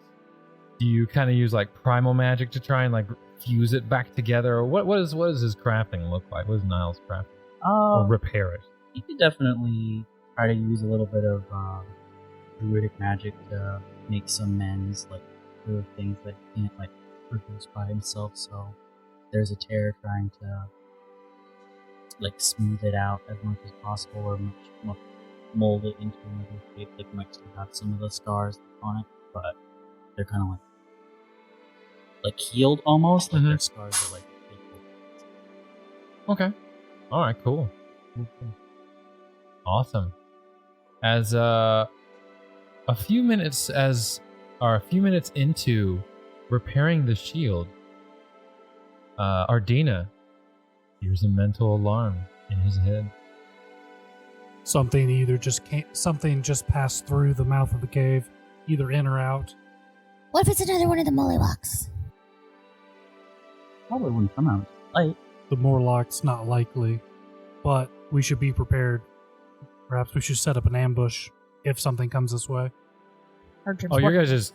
do you kind of use like primal magic to try and like fuse it back together, or what does his crafting look like? What is Niall's crafting? Or repair it? You could definitely try to use a little bit of druidic magic to make some mends, like for things that he can't like produce by himself. So there's a tear, trying to like smooth it out as much as possible, or much mold it into another shape. Like you might still have some of the scars on it, but they're kind of like healed almost. Like their scars are like healed. Okay. All right. Cool. Awesome. As a few minutes into repairing the shield, Ardina hears a mental alarm in his head. Something just passed through the mouth of the cave, either in or out. What if it's another one of the mollywucks? Probably wouldn't come out light. The Morlock's not likely, but we should be prepared. Perhaps we should set up an ambush if something comes this way. Oh, your guys'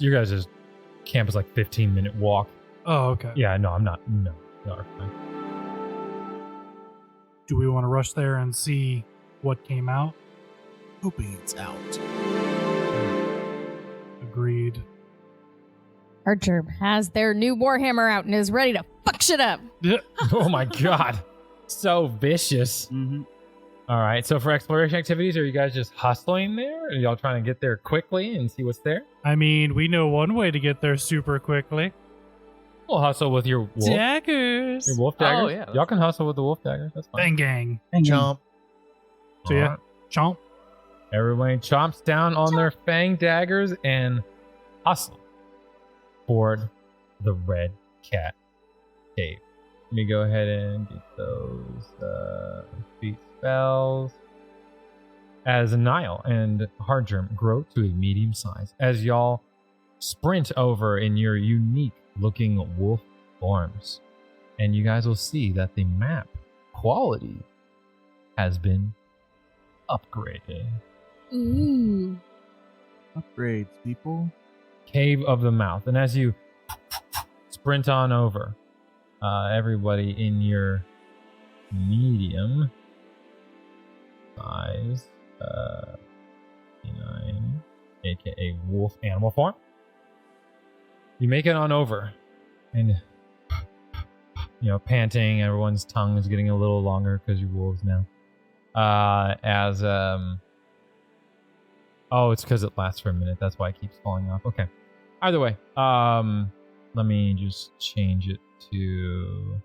camp is like 15-minute walk. Oh, okay. Yeah, no, I'm not. No, fine. Do we want to rush there and see what came out? Hoping it's out. Agreed. Archer has their new Warhammer out and is ready to fuck shit up. Oh my god. So vicious. Mm-hmm. All right, so for exploration activities, are you guys just hustling there? Are y'all trying to get there quickly and see what's there? I mean, we know one way to get there super quickly. We'll hustle with your wolf. Daggers. Your wolf daggers? Oh, yeah. Y'all can hustle with the wolf daggers. That's fine. Bang gang. Jump. So yeah, Alright. chomp. Everybody chomps down on their fang daggers and hustle toward the Red Cat Cave. Let me go ahead and get those feat spells. As Niall and Hardgerm grow to a medium size, as y'all sprint over in your unique looking wolf forms, and you guys will see that the map quality has been upgraded. Ooh. Upgrades, people. Cave of the Mouth. And as you sprint on over, everybody in your medium size, 9, aka wolf animal form, you make it on over, and panting. Everyone's tongue is getting a little longer because you're wolves now. As Oh, it's because it lasts for a minute. That's why it keeps falling off. Okay. Either way, let me just change it to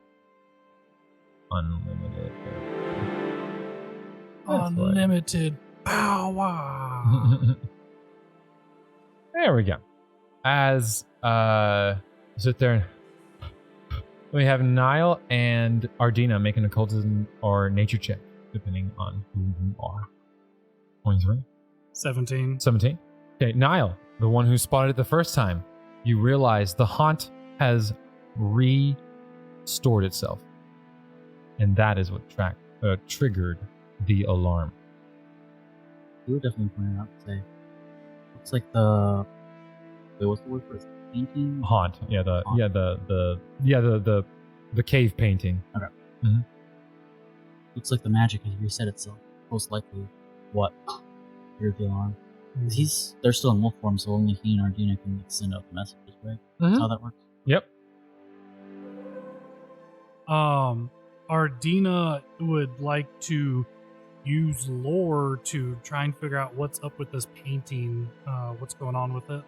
unlimited. Unlimited power. There we go. As sit there. We have Niall and Ardina make an occultism or nature check, depending on who you are. 23. 17. 17. Okay, Niall, the one who spotted it the first time, you realize the haunt has restored itself. And that is what triggered the alarm. You would definitely point it out and say, looks like the, wait, what's the word for it? Painting? Haunt. Yeah, the cave painting. Okay. Mm-hmm. Looks like the magic has reset itself. Most likely what triggered the alarm. They're still in wolf form, so only he and Ardina can like, send out the messages, right? That's how that works. Yep. Ardina would like to use lore to try and figure out what's up with this painting, what's going on with it.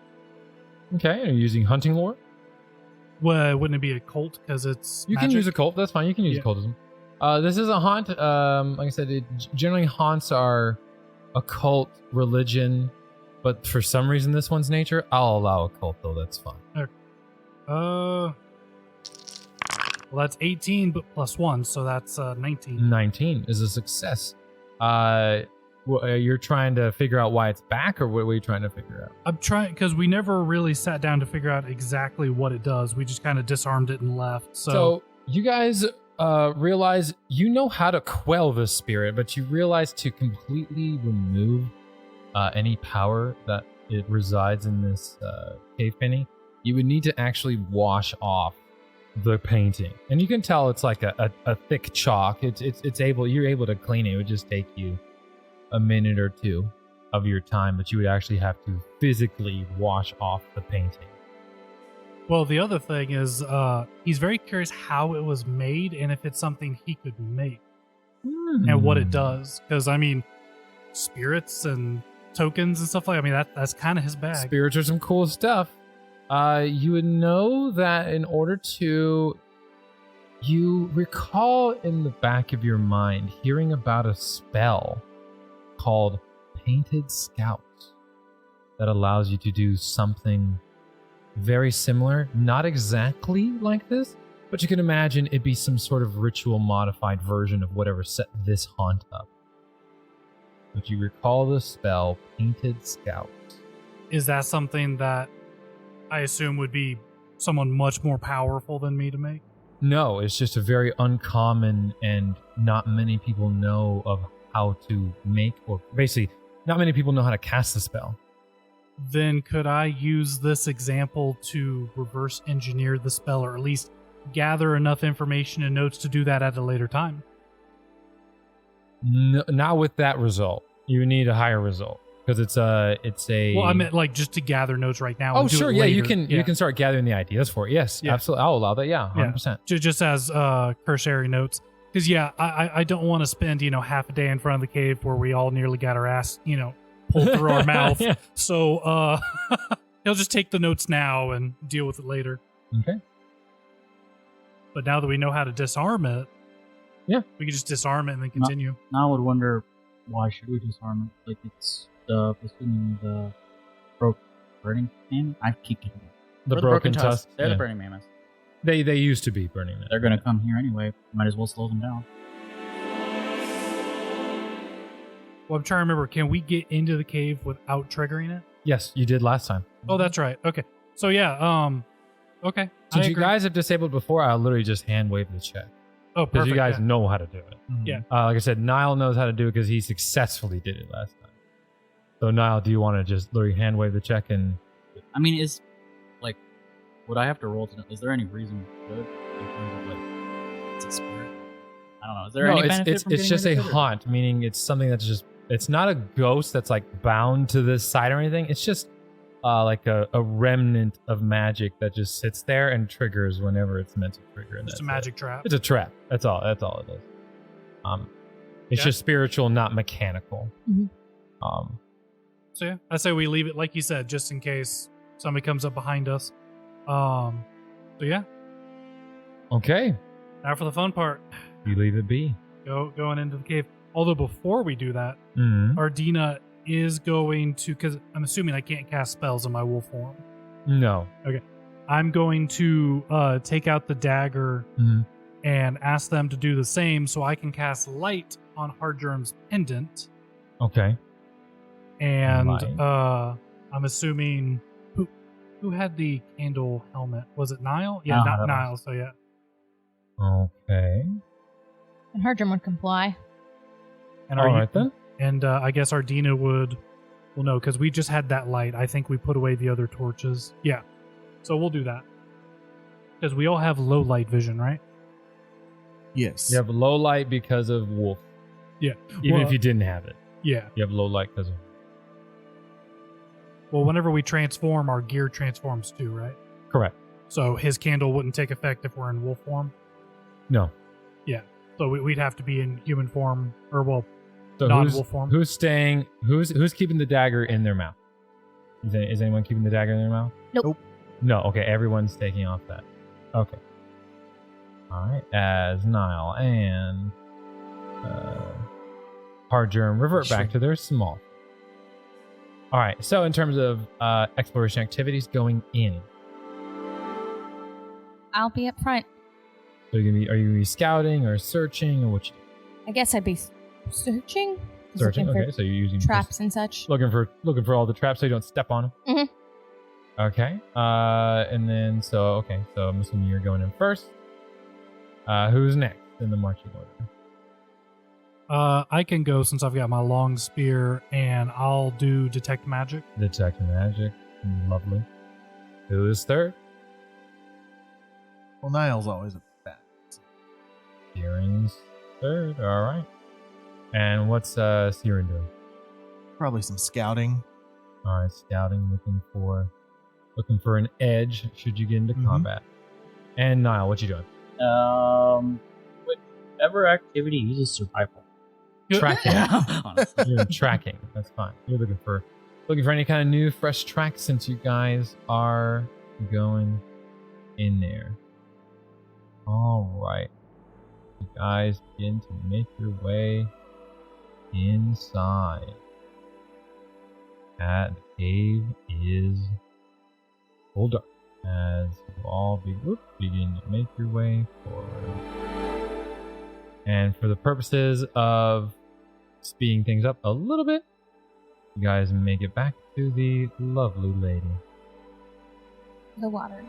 Okay, are you using hunting lore? Well, wouldn't it be a cult because it's You magic? can use a cult. That's fine. You can use occultism. This is a haunt. Like I said, it generally haunts are occult religion, but for some reason, this one's nature. I'll allow a cult though. That's fine. Okay. Well, that's 18, but plus 1, so that's 19. 19 is a success. You're trying to figure out why it's back, or what were you trying to figure out? I'm trying because we never really sat down to figure out exactly what it does. We just kind of disarmed it and left. So you guys realize you know how to quell this spirit, but you realize to completely remove any power that it resides in this cave painting, you would need to actually wash off the painting, and you can tell it's like a thick chalk. You're able to clean it. It would just take you a minute or two of your time, but you would actually have to physically wash off the painting. Well, the other thing is he's very curious how it was made and if it's something he could make and what it does. Because, I mean, spirits and tokens and stuff like that, I mean, that's kind of his bag. Spirits are some cool stuff. You would know that in order to... You recall in the back of your mind hearing about a spell called Painted Scouts that allows you to do something very similar, not exactly like this, but you can imagine it'd be some sort of ritual modified version of whatever set this haunt up. But you recall the spell Painted Scouts. Is that something that I assume would be someone much more powerful than me to make? No, it's just a very uncommon and not many people know of how to make, or basically not many people know how to cast the spell. Then could I use this example to reverse engineer the spell, or at least gather enough information and notes to do that at a later time? No, not with that result. You need a higher result because it's a. Well, I meant like just to gather notes right now. Oh, and do sure, it yeah, later. you can start gathering the ideas for it. Yes, absolutely, I'll allow that. Yeah, 100%. Just as cursory notes. Because, I don't want to spend, half a day in front of the cave where we all nearly got our ass, pulled through our mouth. Yeah. So he'll just take the notes now and deal with it later. Okay. But now that we know how to disarm it, we can just disarm it and then continue. Now I would wonder, why should we disarm it? Like, it's assuming the burning mammoth? I keep getting it. The broken tusk. They're the burning mammoths. They used to be burning mammoths. They're going to come here anyway. Might as well slow them down. Well, I'm trying to remember. Can we get into the cave without triggering it? Yes, you did last time. Oh, that's right. Okay. So, okay. Since you guys have disabled before, I'll literally just hand wave the check. Oh, perfect. Because you guys know how to do it. Yeah. Like I said, Niall knows how to do it because he successfully did it last time. So, Niall, do you want to just literally hand wave the check and... I mean, would I have to roll to know? Is there any reason we could? In terms of, it's a spirit? I don't know. Is there any benefit from it's just a rid of it? haunt, meaning it's something that's just... It's not a ghost that's like bound to this side or anything. It's just like a remnant of magic that just sits there and triggers whenever it's meant to trigger. And Just a magic trap. It's a trap. That's all it is. It's just spiritual, not mechanical. Mhm. So yeah, I say we leave it like you said, just in case somebody comes up behind us. So yeah, Okay. now for the fun part. You leave it be. Going into the cave. Although before we do that, Mm-hmm. Ardina is going to, because I'm assuming I can't cast spells in my wolf form. No. I'm going to take out the dagger Mhm. and ask them to do the same so I can cast light on Hardgerm's pendant. Okay. And Light. I'm assuming who had the candle helmet? Was it Nile? Yeah, No, not that was- Nile. So yeah. Okay. And Hardrum would comply. And All right then. And I guess Ardina would. Well, no, because we just had that light. I think we put away the other torches. Yeah. So we'll do that. Because we all have low light vision, right? Yes. You have low light because of wolf. Yeah. Even Well, if you didn't have it, Yeah. you have low light because of. Well, whenever we transform, our gear transforms too, right? Correct. So his candle wouldn't take effect if we're in wolf form. No. So we'd have to be in human form, or well, So non-wolf form. who's staying? Who's keeping the dagger in their mouth? Is anyone keeping the dagger in their mouth? Nope. No. Okay. Everyone's taking off that. Okay. All right. As Nile and Hardgerm revert back to their small. All right. So in terms of exploration activities going in, I'll be up front. so are you gonna be scouting or searching or what? I guess I'd be searching. Searching. Looking Okay. So you're using for traps and such. looking for all the traps so you don't step on them. Mhm. Okay. And then so I'm assuming you're going in first. Who's next in the marching order? I can go since I've got my long spear, and I'll do detect magic. Detect magic. Lovely. Who is third? Well, Niall's always a bad. Siren's third. All right. And what's Siren doing? Probably some scouting. All right, scouting, looking for an edge should you get into Mhm. combat. And Niall, what you doing? Whichever activity uses survival. Tracking. Honestly. You're tracking. That's fine. You're looking for any kind of new, fresh tracks since you guys are going in there. All right. You guys begin to make your way inside. That cave is full dark as you all begin to make your way forward. And for the purposes of speeding things up a little bit, you guys make it back to the lovely lady. The water.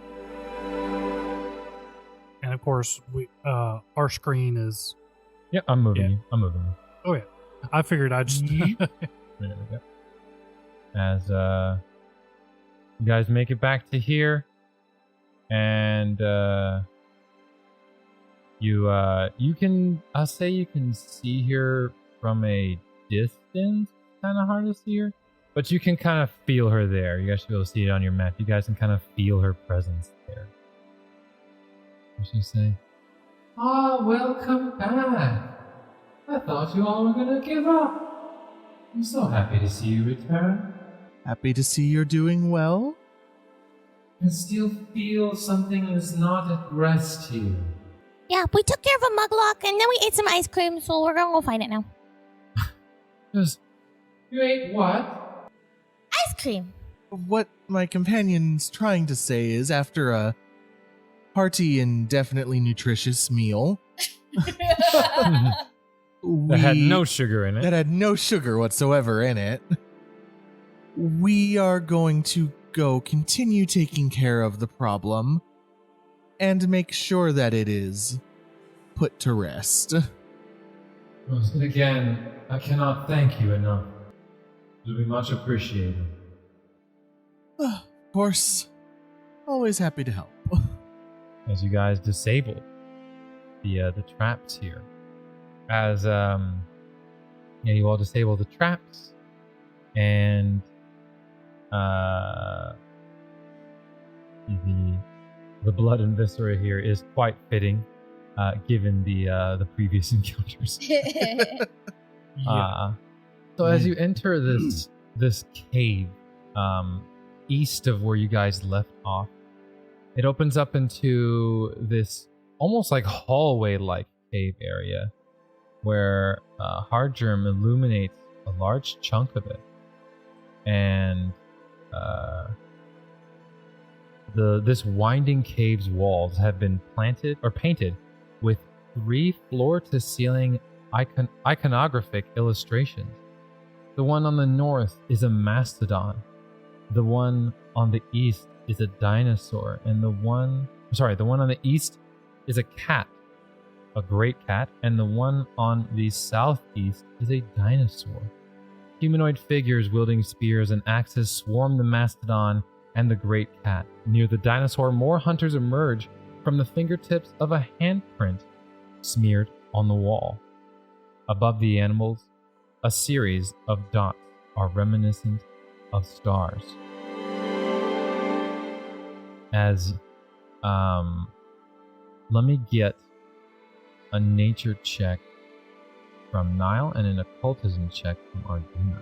And of course, our screen is. Yeah, I'm moving Yeah. you. I'm moving you. Oh yeah, I figured I'd just. There we go. As you guys make it back to here, and you can, I'll say you can see her from a distance. Kind of hard to see her, but you can kind of feel her there. You guys should be able to see it on your map. You guys can kind of feel her presence there. What should I say? Ah, welcome back. I thought you all were gonna give up. I'm so happy to see you return. Happy to see you're doing well. I can still feel something is not at rest here. Yeah, we took care of a muglock and then we ate some ice cream, so we're gonna go find it now. You ate what? Ice cream. What my companion's trying to say is, after a hearty and definitely nutritious meal, That had no sugar in it. that had no sugar whatsoever in it, we are going to go continue taking care of the problem and make sure that it is put to rest. Once again, I cannot thank you enough. It will be much appreciated. Of course, always happy to help. As you guys disable the traps here. As you all disable the traps, and the blood and viscera here is quite fitting, given the previous encounters. So as you enter this this cave east of where you guys left off. It opens up into this almost like hallway-like cave area where Hardgerm illuminates a large chunk of it. And this winding cave's walls have been painted with 3 floor-to-ceiling iconographic illustrations. The one on the north is a mastodon. The one on the east is a dinosaur, and the one on the east is a cat, a great cat, and the one on the southeast is a dinosaur. Humanoid figures wielding spears and axes swarm the mastodon and the great cat. Near the dinosaur, more hunters emerge from the fingertips of a handprint smeared on the wall. Above the animals, a series of dots are reminiscent of stars. Let me get a nature check from Nile and an occultism check from Ardina.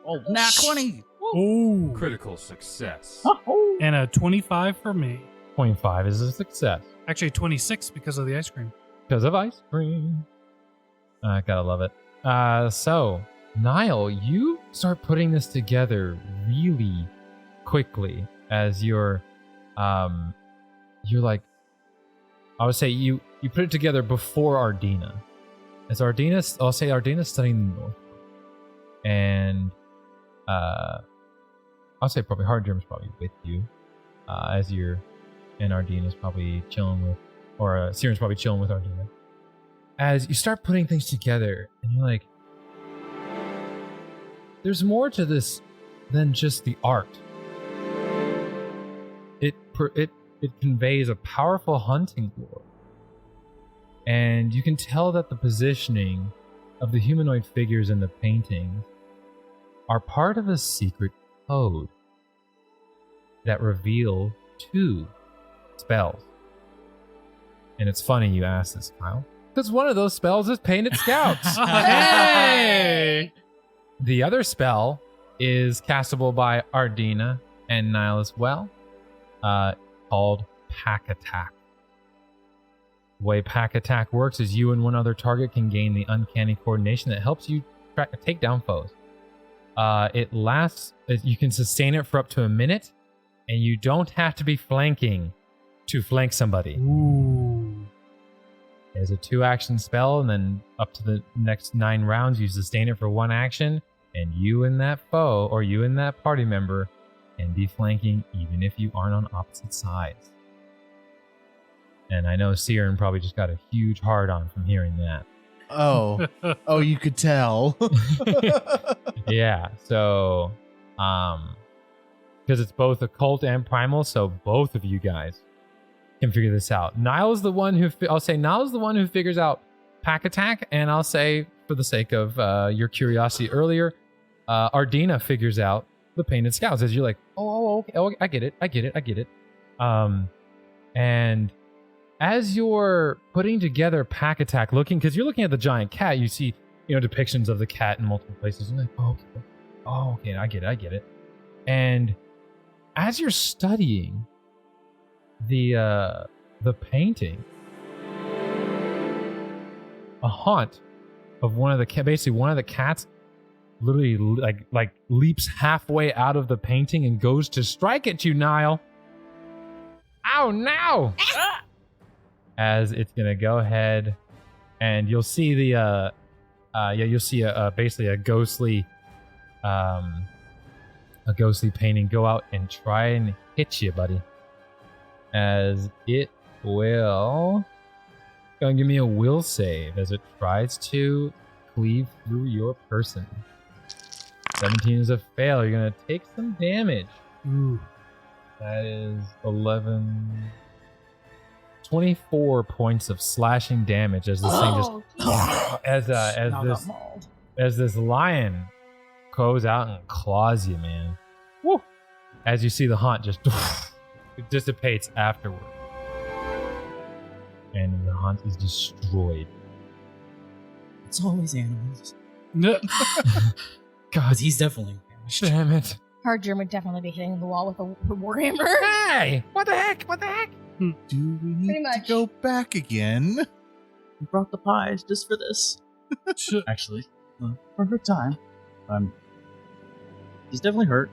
Oh, nat 20. Ooh. Critical success. And a 25 for me. 25 is a success. Actually, 26 because of the ice cream. Because of ice cream. I gotta love it. So, Nile, you start putting this together really quickly as you're like, I would say you put it together before Ardina. I'll say Ardina's studying the north. And I'll say probably Hardgerm's probably with you as you're, and Ardina's probably chilling with, or Siren's probably chilling with Ardina. As you start putting things together, and you're like, there's more to this than just the art. It conveys a powerful hunting lore. And you can tell that the positioning of the humanoid figures in the paintings are part of a secret code that reveal 2 spells. And it's funny you ask this, Kyle, because one of those spells is Painted Scouts. Hey! The other spell is castable by Ardina and Nile as well, called Pack Attack. The way Pack Attack works is you and one other target can gain the uncanny coordination that helps you take down foes. It lasts, you can sustain it for up to a minute, and you don't have to be flanking to flank somebody. Ooh. There's a 2-action spell, and then up to the next 9 rounds, you sustain it for 1 action, and you and that foe, or you and that party member, can be flanking even if you aren't on opposite sides. And I know Siren probably just got a huge hard-on from hearing that. Oh, you could tell. Yeah, so, because it's both occult and primal, so both of you guys can figure this out. Niall's the one who, Niall's the one who figures out Pack Attack, and I'll say, for the sake of your curiosity earlier, Ardina figures out the Painted Scouts, as you're like, okay, I get it. And as you're putting together Pack Attack, because you're looking at the giant cat, you see, depictions of the cat in multiple places. You're like, okay, I get it. And as you're studying the painting, a haunt of one of the cats literally like leaps halfway out of the painting and goes to strike at you, Niall. Ow, now! As it's gonna go ahead, and you'll see you'll see basically a ghostly painting go out and try and hit you, buddy. As it will gonna give me a will save as it tries to cleave through your person. 17 is a fail. You're gonna take some damage. Ooh. That is 24 points of slashing damage as this thing just as this lion goes out and claws you, man. Woo! As you see the haunt just it dissipates afterward, and the haunt is destroyed. It's always animals. No. God Because he's definitely vanished. damn it. Hardgerm would definitely be hitting the wall with a warhammer. Hey! What the heck? What the heck? Do we need Pretty to much. go back again? We brought the pies just for this. Actually, for her time. He's definitely hurt.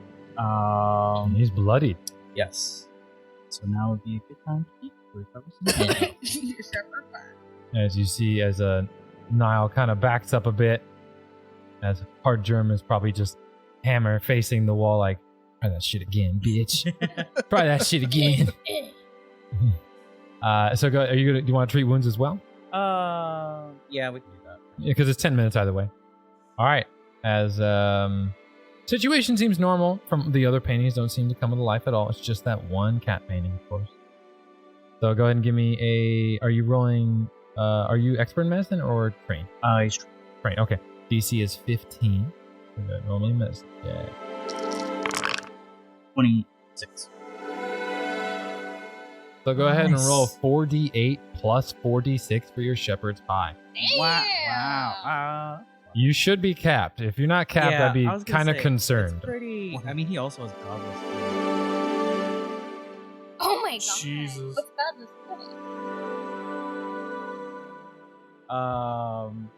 He's bloodied. Yes. So now would be a good time to eat. Recover some health. As you see, as Nile kind of backs up a bit, as Hardgerm is probably just hammer facing the wall, like, try that shit again, bitch. Try that shit again. So go. Are you gonna? Do you want to treat wounds as well? Yeah, we can do that. Yeah, because it's 10 minutes either way. All right. As situation seems normal from the other paintings, don't seem to come to life at all. It's just that one cat painting, of course. So go ahead and give me a. Are you rolling? Are you expert in medicine or trained? He's Trained. Okay. DC is 15. Normally medicine. Yeah. 26. So go ahead and Nice. roll 4d8 plus 4d6 for your shepherd's pie. Wow. You should be capped. If you're not capped, Yeah, I'd be I was gonna kind of say, concerned. It's pretty. I mean, he also has goggles. Oh my god. Jesus. What's that?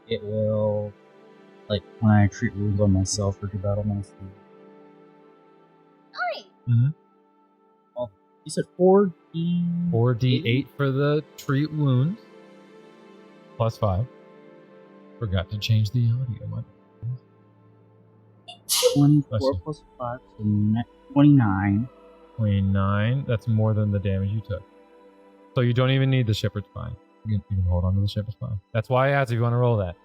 It will, like, when I treat wounds on myself or do battle monsters. Mhm. Well, you said 4D. 4d8 for the treat wounds. Plus 5. Forgot to change the audio. My 24 Bless you. plus 5, so 29. 29. That's more than the damage you took. So you don't even need the shepherd's pie. You can hold on to the shepherd's pie. That's why I asked if you want to roll that.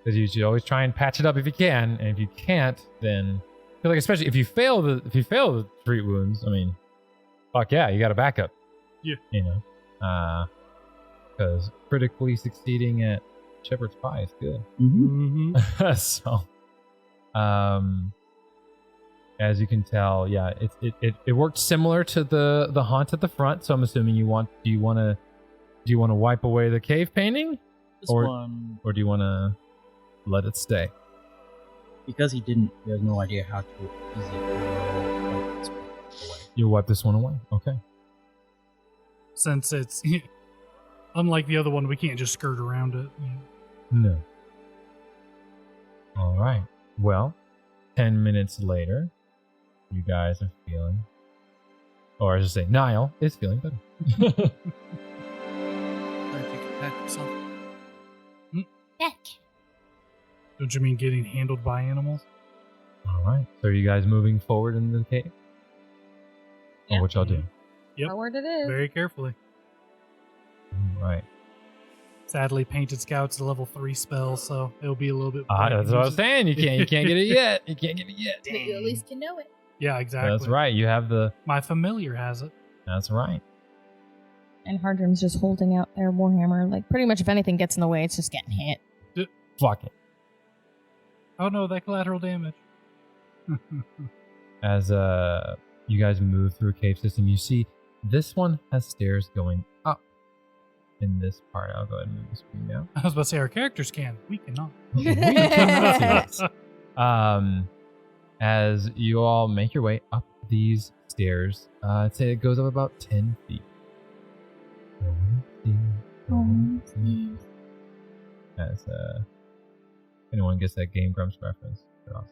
Because you should always try and patch it up if you can, and if you can't, then like especially if you fail the treat wounds, I mean, fuck yeah, you got a backup. Yeah. You know, because critically succeeding at shepherd's pie is good. Mm-hmm. Mm-hmm. So, as you can tell, yeah, it worked similar to the haunt at the front. So I'm assuming do you want to wipe away the cave painting, This Or- one, or do you want to let it stay? because he has no idea how to use it. Like, this one away. You'll wipe this one away. Okay. Since it's unlike the other one, we can't just skirt around it. No. All right. Well, 10 minutes later, you guys are feeling, or I should say, Niall is feeling better. I think you can pat yourself. Heck. Don't you mean getting handled by animals? All right. So are you guys moving forward into the cave? Or what y'all do? Yep. Forward it is. Very carefully. All right. Sadly, Painted Scout's a level 3 spell, so it'll be a little bit. That's what I was saying. You can't get it yet. You can't get it yet. But you at least can know it. Yeah, exactly. That's right. You have the. My familiar has it. That's right. And Hardgerm's just holding out their warhammer. Like, pretty much if anything gets in the way, it's just getting hit. Fuck it. Oh no, that collateral damage. As you guys move through a cave system, you see this one has stairs going up. In this part, I'll go ahead and move the screen now. I was about to say our characters can. We cannot. We cannot see this. As you all make your way up these stairs, I'd say it goes up about 10 feet. As anyone gets that Game Grumps reference, they're awesome.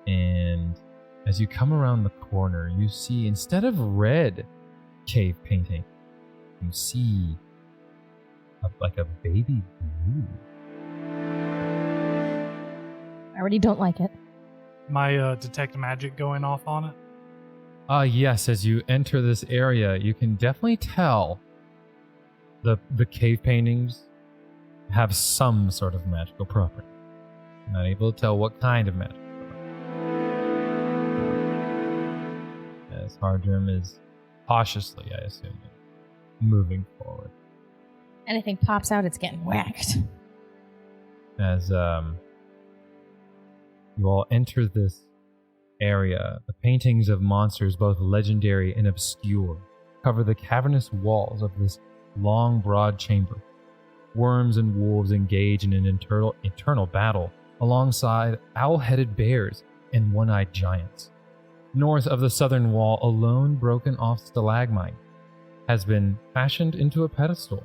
And as you come around the corner, you see, instead of red cave painting, you see like a baby blue. I already don't like it. My detect magic going off on it. Yes, as you enter this area, you can definitely tell the cave paintings have some sort of magical property. I'm not able to tell what kind of magical property. As Hardgerm is cautiously, I assume, moving forward. Anything pops out, it's getting whacked. As you all enter this area, the paintings of monsters, both legendary and obscure, cover the cavernous walls of this long, broad chamber. worms and wolves engage in an eternal battle alongside owl-headed bears and one-eyed giants. North of the southern wall, a lone broken-off stalagmite has been fashioned into a pedestal.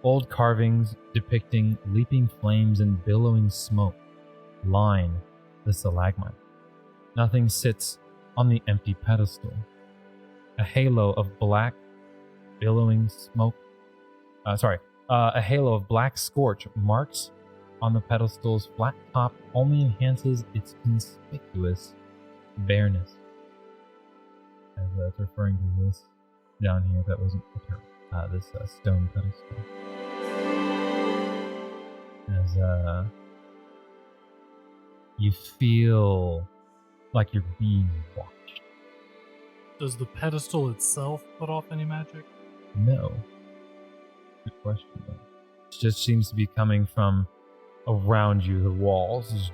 Old carvings depicting leaping flames and billowing smoke line the stalagmite. Nothing sits on the empty pedestal. A halo of black billowing smoke. A halo of black scorch marks on the pedestal's flat top only enhances its conspicuous bareness. As it's referring to this down here, that wasn't the term. This stone pedestal. As you feel like you're being watched. Does the pedestal itself put off any magic? No. Good question, though. It just seems to be coming from around you, the walls.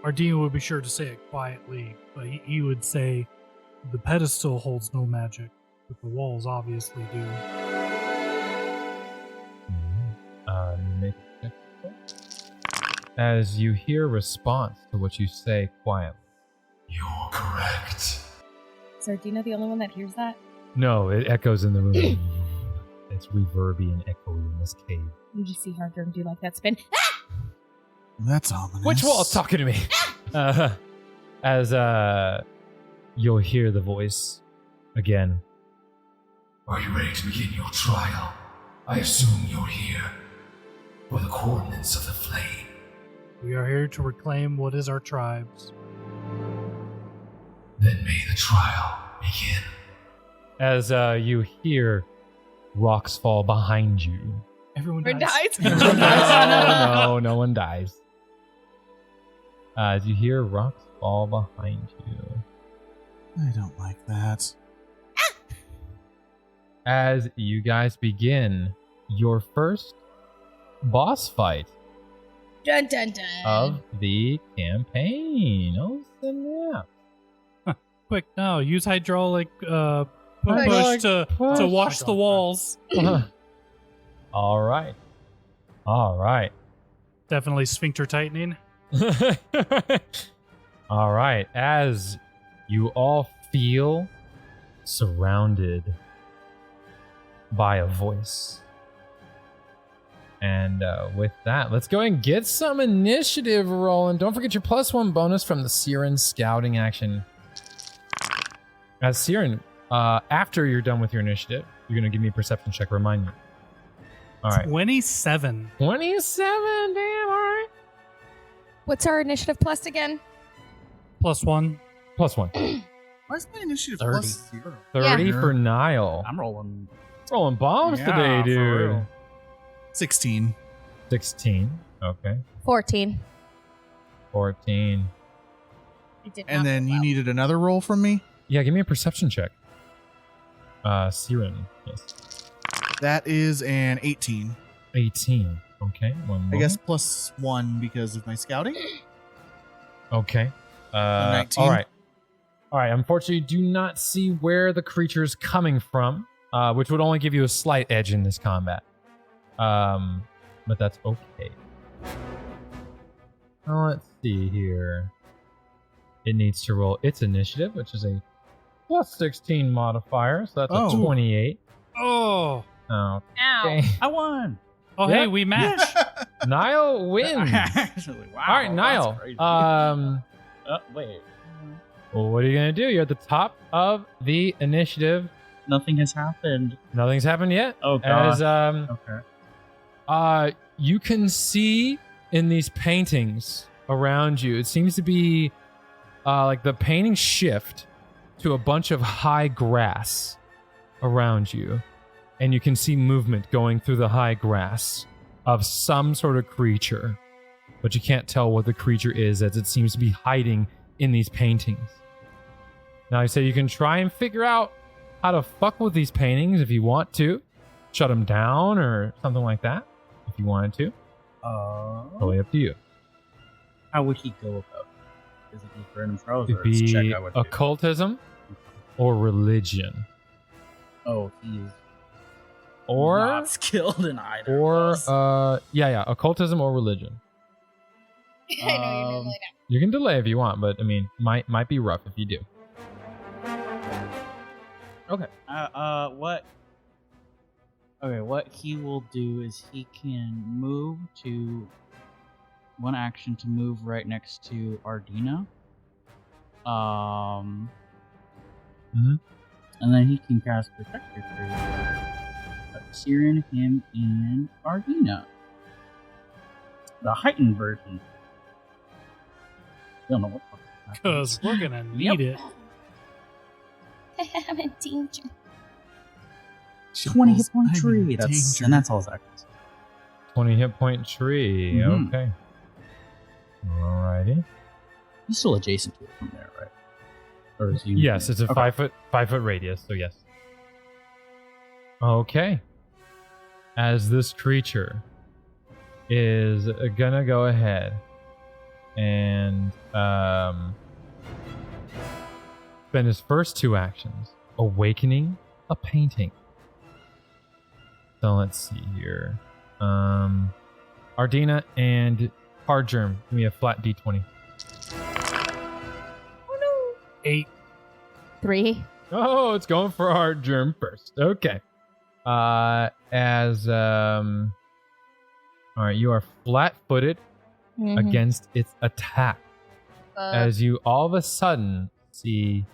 Our dean would be sure to say it quietly, but he would say the pedestal holds no magic, but the walls obviously do. Make a check. As you hear a response to what you say quietly. You're correct. So, do you know the only one that hears that? No, it echoes in the room. It's reverby and echoey in this cave. You just see Hardrum do like that spin. That's ominous. Which wall's talking to me? As you'll hear the voice again. Are you ready to begin your trial? I assume you're here for the coordinates of the flame. We are here to reclaim what is our tribe's. Then may the trial begin. As you hear rocks fall behind you. Everyone Or dies. dies. No one dies. As you hear rocks fall behind you. I don't like that. As you guys begin your first boss fight Dun dun dun. of the campaign. Oh, snap. Quick, now use hydraulic push Hydraulic to push. wash the walls. All right. Definitely sphincter tightening. All right. As you all feel surrounded by a voice. And with that, let's go and get some initiative rolling. Don't forget your +1 bonus from the Siren scouting action. As Siren, after you're done with your initiative, you're going to give me a perception check. Remind me. All right. 27. 27, damn, all right. What's our initiative plus again? +1. +1. Why's my initiative 30. plus 0? 30 Yeah. for Niall. I'm rolling. Rolling bombs Yeah, today, for dude. real. 16. 16. Okay. 14. 14. It did And not then go you well. needed another roll from me? Yeah, give me a perception check. Siren. Yes. That is an 18. 18. Okay. One I guess more. +1 because of my scouting. Okay. 19. All right. Unfortunately, you do not see where the creature is coming from, which would only give you a slight edge in this combat. But that's okay. Let's see here. It needs to roll its initiative, which is a +16 modifier, so that's a Oh. 28. Oh. Ow. Okay. I won. Oh, Yeah. hey, we match. Niall wins. Actually, wow. All right, Niall. that's crazy. Wait. Well, what are you gonna do? You're at the top of the initiative. Nothing has happened. Nothing's happened yet. Oh, God. As Okay. you can see in these paintings around you, it seems to be like the paintings shift to a bunch of high grass around you, and you can see movement going through the high grass of some sort of creature, but you can't tell what the creature is, as it seems to be hiding in these paintings. Now, I say you can try and figure out how to fuck with these paintings if you want to, shut them down or something like that, if you wanted to. Totally up to you. How would he go about it? Is it just random throws It'd or it's check be I would do? occultism or religion. Oh, he's Or not skilled in either. or of us. yeah, occultism or religion. I know you're normally not. You can delay if you want, but I mean, might be rough if you do. Okay. What he will do is he can move to one action to move right next to Ardina. Mhm. And then he can cast Protector Tree. Syrian, him, and Ardina. The heightened version. Don't know what. Because we're gonna need it. I'm in danger. 20 hit point I'm in tree. danger. And that's all his actions. 20 hit point tree. Mhm. Okay. Alrighty. He's still adjacent to it from there, right? Or is he? Yes, it's a Okay. 5 foot radius, so yes. Okay. As this creature is gonna go ahead and spend his first 2 actions awakening a painting. So let's see here. Ardina and Hardgerm, give me a flat d20. 8. 3. Oh, it's going for Hardgerm first. Okay. All right, you are flat-footed Mm-hmm. against its attack. As you all of a sudden see,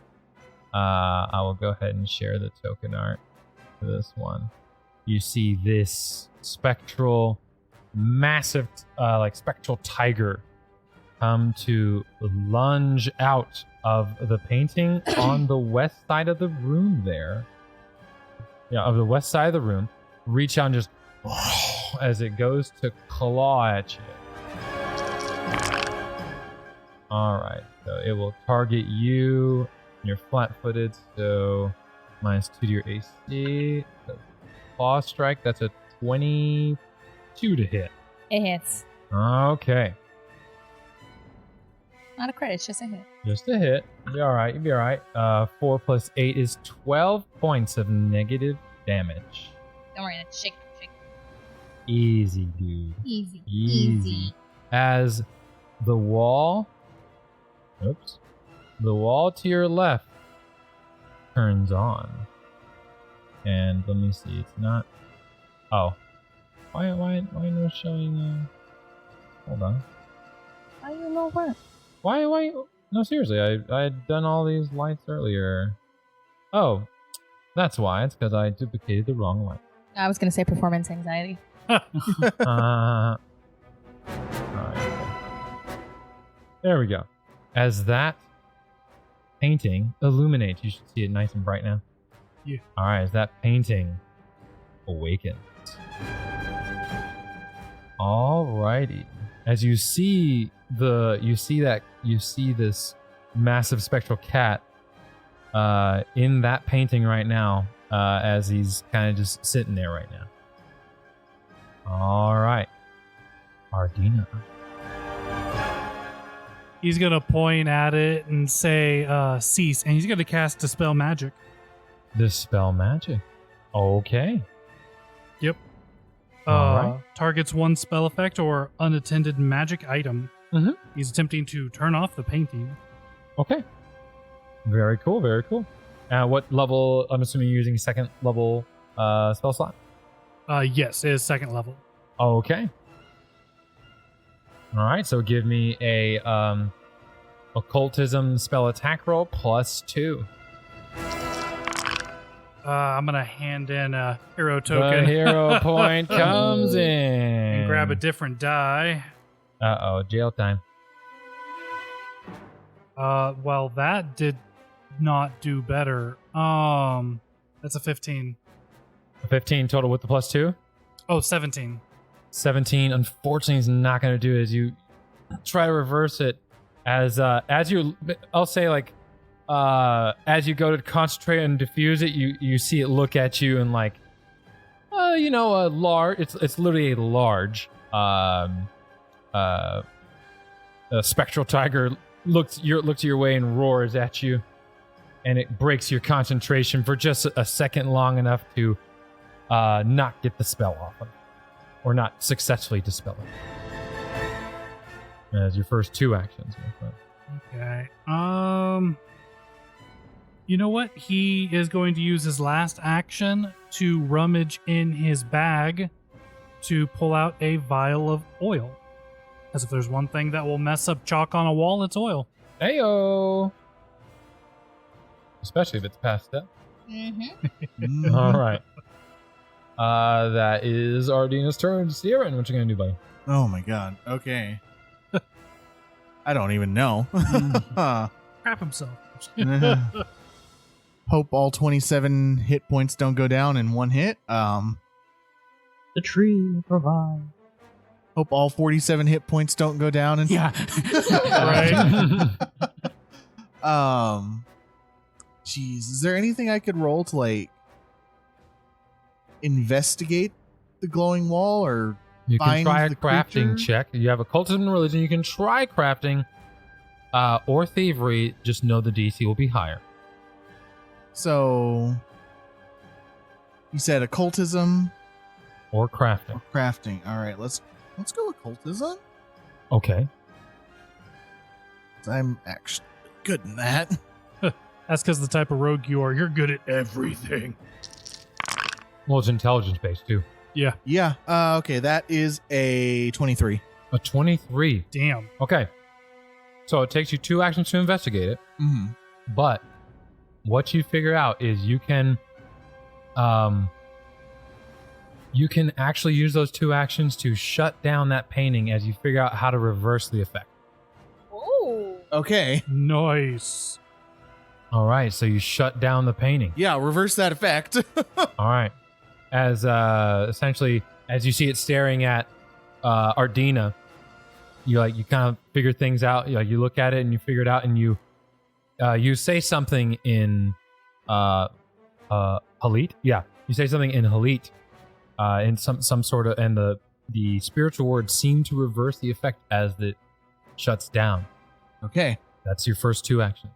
I will go ahead and share the token art for this one. You see this spectral, massive, like spectral tiger come to lunge out of the painting on the west side of the room there. Yeah, of the west side of the room. Reach out and just as it goes to claw at you. Alright, so it will target you. You're flat-footed, so -2 to your AC. The claw strike, that's a 22 to hit. It hits. Okay, Not a crit, it's just a hit. just a hit. You'll be alright, you'll be alright. 4 plus 8 is 12 points of negative damage. Don't worry, shake. Easy, dude. Easy. Easy. As the wall to your left turns on. And let me see, it's not. Oh. Why no showing hold on. Why you know what? Why no, seriously, I had done all these lights earlier. Oh. That's why. It's because I duplicated the wrong light. I was gonna say performance anxiety. Alright. There we go. As that painting illuminates, you should see it nice and bright now. Yeah. Alright, as that painting awakens. Alrighty. As you see this massive spectral cat in that painting right now, as he's kind of just sitting there right now. All right, Ardina. He's gonna point at it and say, cease, and he's gonna cast Dispel Magic. Dispel magic. Okay. Yep. All right. Targets one spell effect or unattended magic item. Mhm. He's attempting to turn off the painting. Okay. Very cool. Very cool. What level? I'm assuming you're using 2nd level spell slot. Yes, it is 2nd level. Okay. All right. So give me a occultism spell attack roll +2. I'm gonna hand in a hero token. The hero point comes in. And grab a different die. Jail time. Well, that did not do better. That's a 15. 15 total with the +2. Oh, 17. 17 unfortunately is not going to do it. As you try to reverse it, as you, I'll say, like, as you go to concentrate and diffuse it, you see it look at you and, like, a large, it's literally a large a spectral tiger looks your way and roars at you, and it breaks your concentration for just a second, long enough to not get the spell off of it, or not successfully dispel it. As your first 2 actions. My friend. Okay. You know what? He is going to use his last action to rummage in his bag to pull out a vial of oil. Because if there's one thing that will mess up chalk on a wall, it's oil. Heyo! Especially if it's past that. Mm-hmm. All right. That is Ardina's turn. Sierra, what you gonna do, buddy? Oh my god. Okay. I don't even know. Crap himself. Hope all 27 hit points don't go down in one hit. The tree will provide. Hope all 47 hit points don't go down in Right. Jeez, is there anything I could roll to like investigate the glowing wall or You can find try a the crafting creature? check. You have occultism and religion. You can try crafting or thievery. Just know the DC will be higher. So you said occultism Or crafting. or crafting. All right, let's go occultism. Okay. 'Cause I'm actually good in that. That's because the type of rogue you are. You're good at everything. Well, it's intelligence based too. Yeah. Yeah. Okay, that is a 23. A 23. Damn. Okay. So it takes you 2 actions to investigate it, Mm-hmm. but what you figure out is you can actually use those 2 actions to shut down that painting as you figure out how to reverse the effect. Oh. Okay. Nice. All right, so you shut down the painting. Yeah, reverse that effect. All right. As essentially, as you see it staring at Ardina, you kind of figure things out. You look at it and you figure it out, and you say something in Halit. Yeah, you say something in Halit, in some sort of, and the spiritual words seem to reverse the effect as it shuts down. Okay. That's your first 2 actions.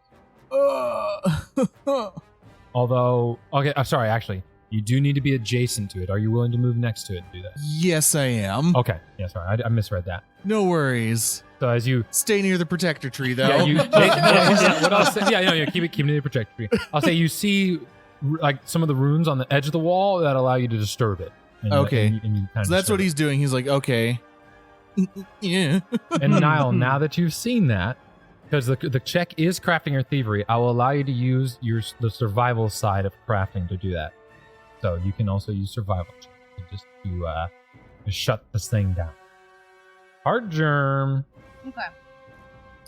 Although, okay, I'm sorry. Actually, you do need to be adjacent to it. Are you willing to move next to it and do that? Yes, I am. Okay. Yeah, sorry. I misread that. No worries. So as you... Stay near the protector tree, though. Yeah, what I'll say, keep it near the protector tree. I'll say you see like some of the runes on the edge of the wall that allow you to disturb it. And Okay. you kind of So that's what disturb he's doing. He's like, okay. Yeah. it. And Niall, now that you've seen that, because the check is crafting or thievery, I will allow you to use the survival side of crafting to do that. So you can also use survival check to shut this thing down. Hard germ. Okay.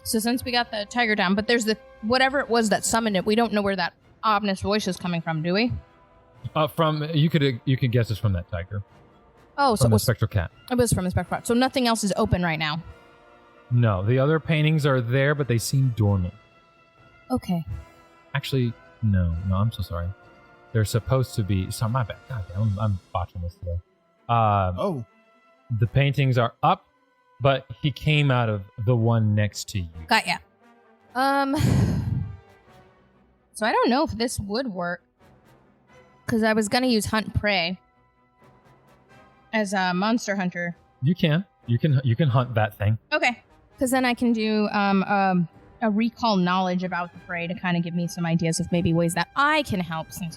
So since we got the tiger down, but there's the whatever it was that summoned it, we don't know where that ominous voice is coming from, do we? You could guess it's from that tiger. Oh, so From it the was, spectral cat. it was from the spectral cat. So nothing else is open right now. No, the other paintings are there, but they seem dormant. Okay. Actually, no, I'm so sorry. They're supposed to be. Sorry, my bad. God damn, I'm botching this today. Oh. The paintings are up, but he came out of the one next to you. Got ya. So I don't know if this would work. Because I was going to use Hunt Prey as a monster hunter. You can hunt that thing. Okay. Because then I can do a recall knowledge about the prey to kind of give me some ideas of maybe ways that I can help, since,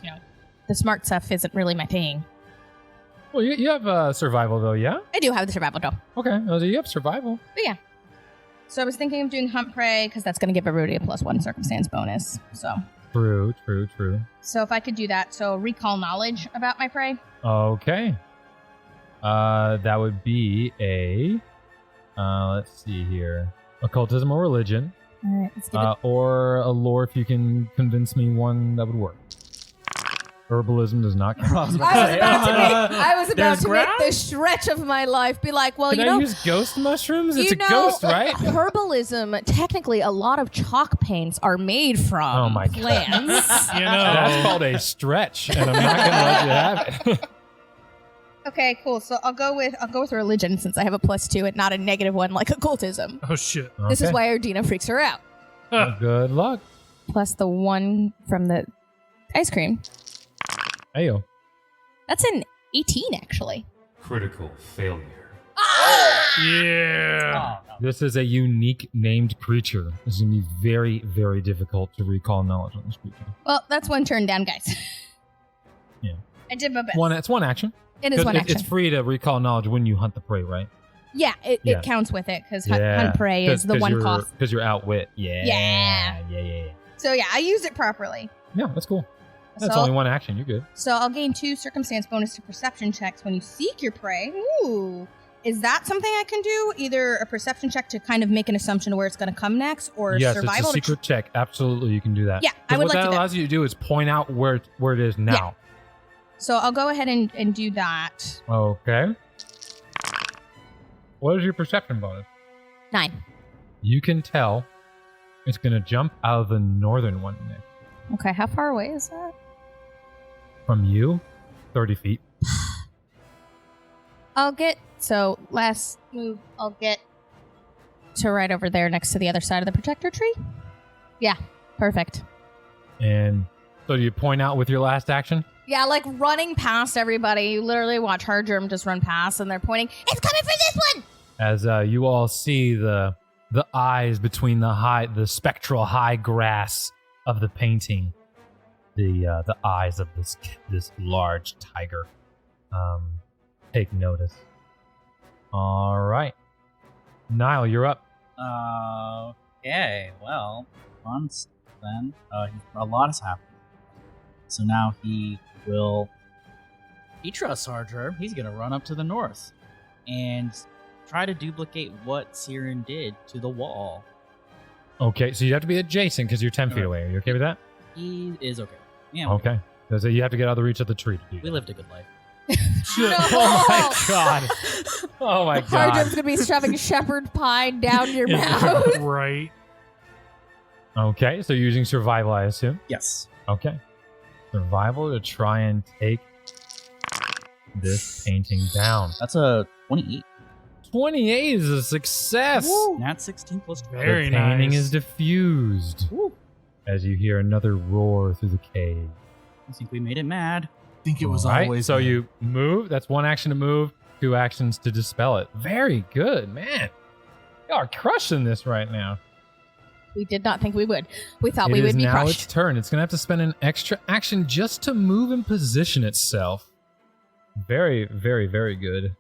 the smart stuff isn't really my thing. Well, you have survival though, yeah? I do have the survival though. Okay, well, you have survival. But yeah. So I was thinking of doing Hunt Prey, because that's going to give everybody a +1 circumstance bonus. True. So if I could do that, so recall knowledge about my prey. Okay. That would be a let's see here. Occultism or religion. All right, let's give it. Or a lore if you can convince me one that would work. Herbalism does not count. I was about to make the stretch of my life be like, well, Can I use ghost mushrooms? It's a ghost, right? Herbalism, technically, a lot of chalk paints are made from Oh my God. plants. That's called a stretch, and I'm not going to let you have it. Okay, cool. So I'll go with religion, since I have a +2 and not a -1 like occultism. Oh, shit. This is Okay. why Ardina freaks her out. Well, good luck. Plus the 1 from the ice cream. Ayo. That's an 18, actually. Critical failure. Yeah. Oh, no. This is a unique named creature. This is going to be very, very difficult to recall knowledge on this creature. Well, that's one turn down, guys. Yeah. I did my best. It's one action. It is 'Cause one action. It's free to recall knowledge when you hunt the prey, right? Yeah, Yeah. it counts with it because hunt prey is the one cost. Because you're outwit. Yeah. Yeah. Yeah. So yeah, I used it properly. Yeah, that's cool. That's So- only one action. You're good. So I'll gain 2 circumstance bonus to perception checks when you seek your prey. Ooh. Is that something I can do? Either a perception check to kind of make an assumption of where it's going to come next, or Yes, survival? it's a to secret check. Absolutely, you can do that. Yeah, 'Cause I would what like that to do allows you to do is point out where it is now. So I'll go ahead and do that. Okay. What is your perception bonus? 9. You can tell it's going to jump out of the northern one next. Okay, how far away is that? From you, 30 feet. So last move, I'll get to right over there next to the other side of the protector tree. Yeah, perfect. And so do you point out with your last action? Yeah, like running past everybody. You literally watch Hardgerm just run past, and they're pointing. It's coming for this one. As you all see the eyes between the spectral high grass of the painting, the eyes of this large tiger take notice. All right, Niall, you're up. Okay, well, once then, a lot has happened. So now he trusts Hardger. He's gonna run up to the north and try to duplicate what Siren did to the wall. Okay, so you have to be adjacent because you're 10 feet away. Are you okay with that? He is okay. Yeah, Okay. So you have to get out of the reach of the tree to do we that. lived a good life. Oh my god. Oh my god. Hardgerm's gonna be shoving shepherd pie down your mouth. Right. Okay, so you're using survival, I assume. Yes. Okay. Survival to try and take this painting down. That's a 28. 28 is a success. Nat 16 plus 12. Very the painting nice. is diffused as you hear another roar through the cave. I think we made it mad. I think it was All right, always so me. you move. That's one action to move, 2 actions to dispel it. Very good, man. You are crushing this right now. We did not think we would. We thought It we is would be now crushed. its turn. It's going to have to spend an extra action just to move and position itself. Very, very, very good.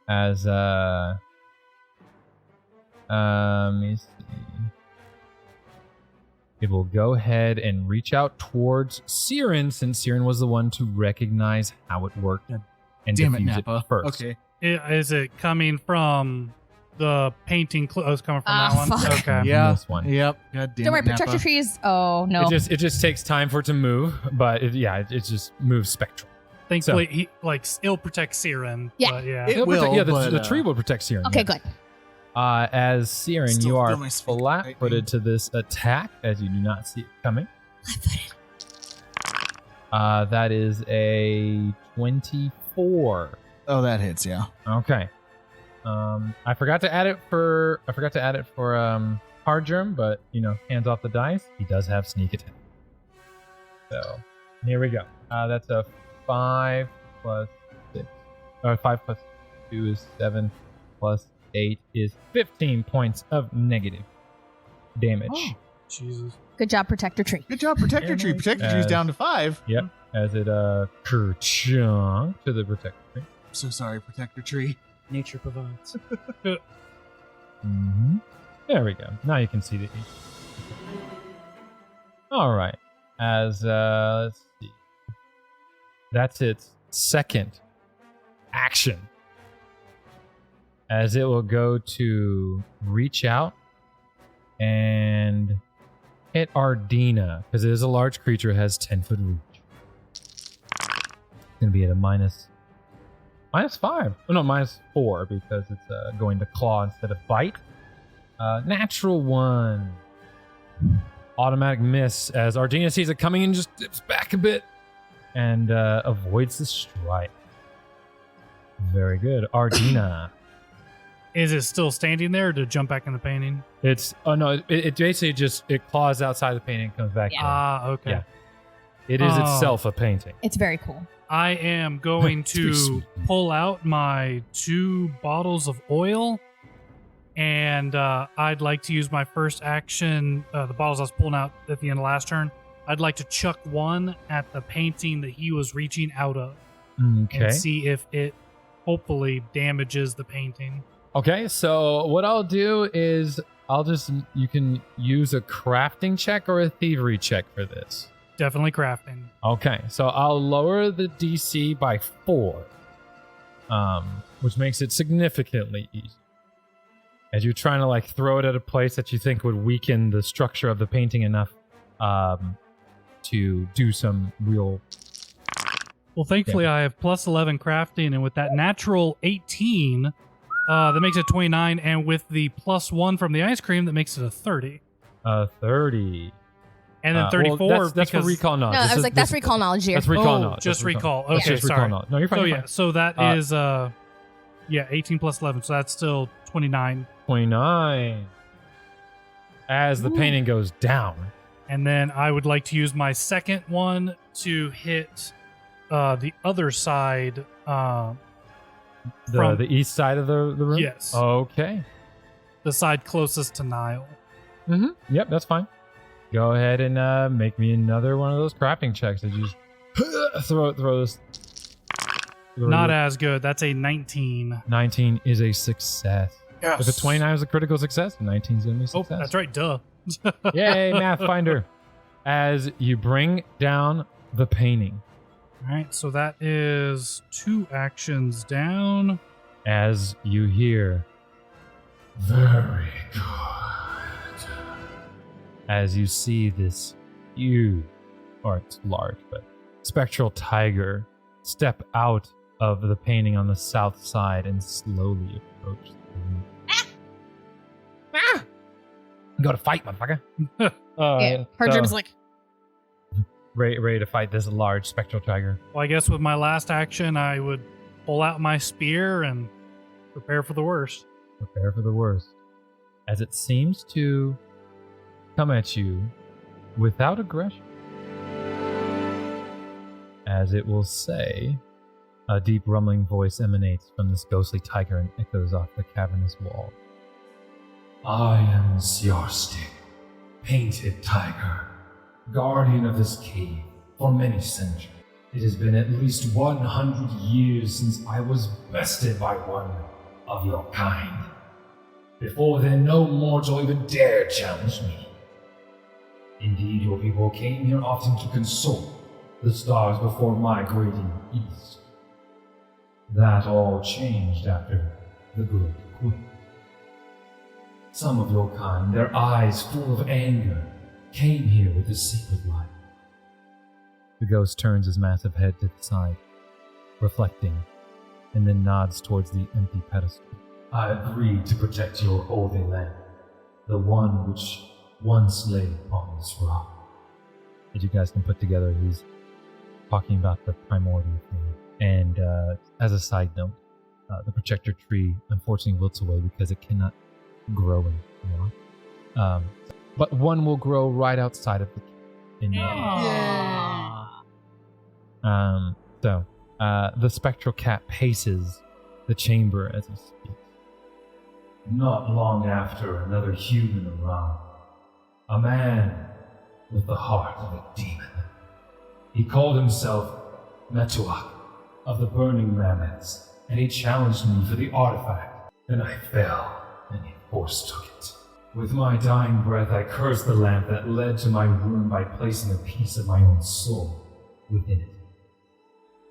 As let me see. It will go ahead and reach out towards Siren, since Siren was the one to recognize how it worked and Damn it, defuse Nappa. first. Okay. Is it coming from the painting? Oh, it's coming from that one. fuck. Okay. Yeah. This one. Yep. God damn Don't worry, it, Nappa. protector tree is. Oh no. It just takes time for it to move, but it just moves spectral. Thankfully, it'll protect Siren. Yeah. But yeah. It It'll will, protect- yeah, but, the tree will protect Siren. Okay, yeah. good. As Siren, Still you are feel my feet flat-footed to this attack, as you do not see it coming. That is a 24. Oh, that hits, yeah. Okay. I forgot to add it for Hardgerm, but hands off the dice. He does have sneak attack. So here we go. That's a 5 plus 6. Or 5 plus 2 is 7 plus 8 is 15 points of negative damage. Oh. Jesus. Good job, protector tree. Good job, Protector Tree. Protector Tree's down to 5. Yep. As it kerchunk to the protector tree. I'm so sorry, Protector Tree. Nature provides. Mm-hmm. There we go. Now you can see the E. All right. As let's see. That's its second action. As it will go to reach out and hit Ardina, because it is a large creature, it has 10-foot reach. It's gonna be at a minus 5. Oh no, -4 because it's going to claw instead of bite. Natural 1. Automatic miss as Ardina sees it coming and just dips back a bit and avoids the strike. Very good. Ardina. Is it still standing there, or did it jump back in the painting? It's no, it basically just it claws outside the painting and comes back. in. Okay. Yeah. It is itself a painting. It's very cool. I am going It's very to sweet. pull out my 2 bottles of oil, and I'd like to use my first action, the bottles I was pulling out at the end of last turn. I'd like to chuck one at the painting that he was reaching out of Okay. and see if it hopefully damages the painting. Okay, so what I'll do is you can use a crafting check or a thievery check for this. Definitely crafting. Okay, so I'll lower the DC by 4, which makes it significantly easier. As you're trying to like throw it at a place that you think would weaken the structure of the painting enough to do some real. Well, thankfully, I have plus 11 crafting, and with that natural 18, that makes it 29, and with the plus 1 from the ice cream, that makes it a 30. 30. And then Well, 34. that's for because- recall knowledge. No, This I was is- like, that's this- recall knowledge here. That's recall Oh, knowledge. just That's recall. That's Okay, just sorry. recall knowledge. No, you're fine. So you're yeah, fine. so that is 18 plus 11, so that's still 29. 29. As the painting goes down. And then I would like to use my second one to hit the other side. From- The east side of the room? Yes. Okay. The side closest to Nile. Mm-hmm. Yep, that's fine. Go ahead and make me another one of those crafting checks. That you just throw this. Not as good. That's a 19. 19 is a success. Yes. If a 29 is a critical success, 19 is going to be a Oh, success. that's right. Duh. Yay, Pathfinder. As you bring down the painting, All right, so that is 2 actions down. as you hear, Very good. as you see this huge, or it's large, but spectral tiger step out of the painting on the south side and slowly approach the room. Go to fight, motherfucker. Yeah, Hardrim's like, ready to fight this large spectral tiger. Well, I guess with my last action, I would pull out my spear and prepare for the worst. Prepare for the worst, as it seems to come at you without aggression. As it will say, a deep rumbling voice emanates from this ghostly tiger and echoes off the cavernous wall. I am Siarstig, painted tiger, guardian of this cave for many centuries. It has been at least 100 years since I was bested by one of your kind. Before then, no mortal even dared challenge me. Indeed, your people came here often to consult the stars before migrating east. That all changed after the Great Quake. Some of your kind, their eyes full of anger, came here with the sacred light. The ghost turns his massive head to the side, reflecting, and then nods towards the empty pedestal. I agreed to protect your holy land, the one which once lay upon this rock. As you guys can put together, he's talking about the primordial thing. And as a side note, the protector tree unfortunately wilts away because it cannot grow in the rock. But one will grow right outside of the cave. So the spectral cat paces the chamber as he speaks. Not long after, another human arrived. A man with the heart of a demon. He called himself Metuak of the Burning Mammoths, and he challenged me for the artifact. Then I fell, and he forsook it. With my dying breath, I cursed the lamp that led to my ruin by placing a piece of my own soul within it.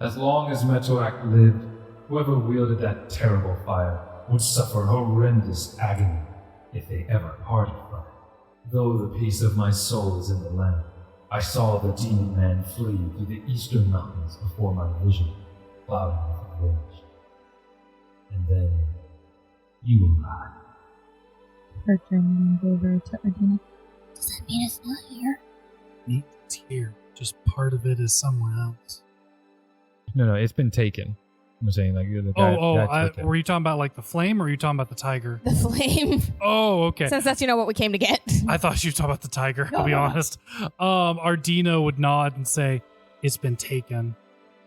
As long as Metuak lived, whoever wielded that terrible fire would suffer horrendous agony if they ever parted from it. Though the piece of my soul is in the lamp, I saw the demon man flee through the eastern mountains before my vision, clouded with rage. And then you arrived. Hardrim leans over to Ardina. Does that mean it's not here? It's here. Just part of it is somewhere else. No, it's been taken. I'm saying like you're the guy. Were you talking about like the flame, or were you talking about the tiger? The flame. Oh, okay. Since that's what we came to get. I thought you were talking about the tiger. No, to be no. honest, Ardina would nod and say, "It's been taken,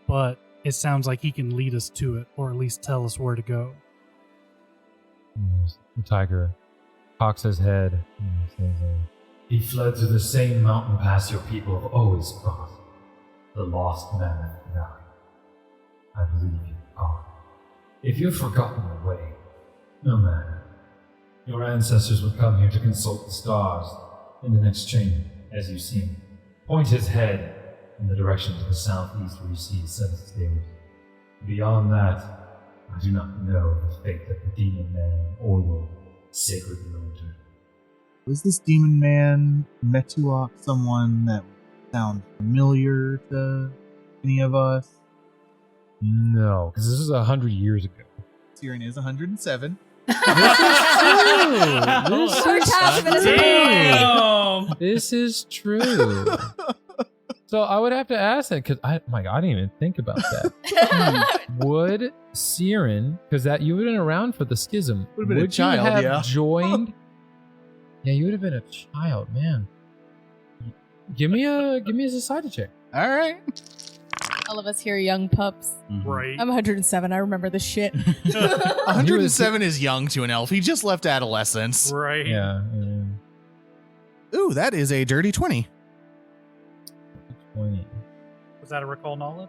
but it sounds like he can lead us to it, or at least tell us where to go." The tiger cocks his head and says, He fled to the same mountain pass your people have always crossed, the lost Mammoth Valley. I believe you've gone. If you've forgotten the way, no matter. Your ancestors would come here to consult the stars in the next chamber, as you see him. Point his head in the direction to the southeast where you see the 7 stairs. Beyond that, I do not know the fate of the demon man or the sacred lantern. Was this demon man, Metuok, someone that would sound familiar to any of us? no, because this is 100 years ago. Tyrion is 107. This is true. So I would have to ask that because I didn't even think about that. Would Siren, because that you would have been around for the schism, Would have been a child, you have yeah. joined? Yeah, you would have been a child, man. Give me a society check. All right. All of us here are young pups. Right. I'm 107. I remember this shit. 107 is young to an elf. He just left adolescence. Right. Yeah. Ooh, that is a dirty 20. 20. Was that a recall knowledge?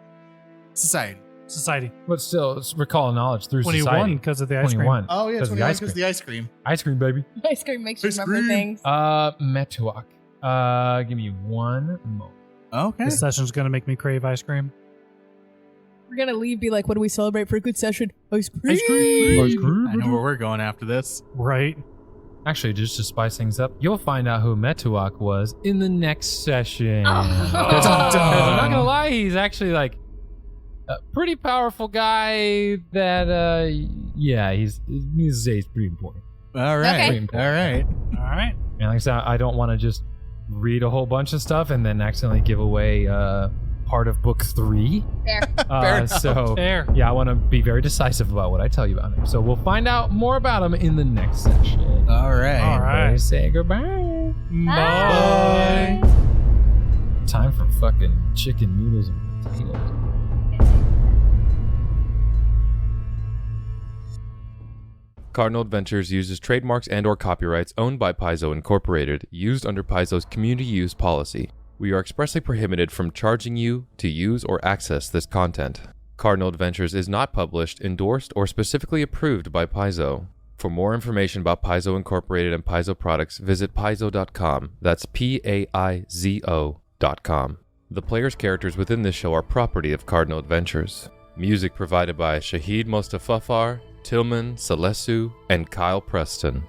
Society. Society. But still, it's recall knowledge through 21 society. because of the ice cream. 21. Oh, yeah, Because of the 21 ice because cream. the ice cream. Ice cream, baby. Ice cream makes you Ice remember cream. things. Metuok. Give me one moment. Okay. This session's going to make me crave ice cream. We're gonna leave. Be like, what do we celebrate for a good session? Ice cream. I know where we're going after this. Right. Actually, just to spice things up, you'll find out who Metuok was in the next session. Oh. 'Cause I'm not gonna lie, he's actually like a pretty powerful guy. That he's pretty important. All right. Okay. All right. All right. And like I said, I don't want to just read a whole bunch of stuff and then accidentally give away part of book 3. Fair. Fair enough. So There. yeah, I want to be very decisive about what I tell you about him. So we'll find out more about him in the next session. All right. All right. Okay, say goodbye. Bye. Time for fucking chicken noodles and potatoes. Cardinal Adventures uses trademarks and/or copyrights owned by Paizo Incorporated, used under Paizo's community use policy. We are expressly prohibited from charging you to use or access this content. Cardinal Adventures is not published, endorsed, or specifically approved by Paizo. For more information about Paizo Incorporated and Paizo products, visit paizo.com. That's PAIZO.com. The player's characters within this show are property of Cardinal Adventures. Music provided by Shahid Mostafafar, Tillman, Salesu, and Kyle Preston.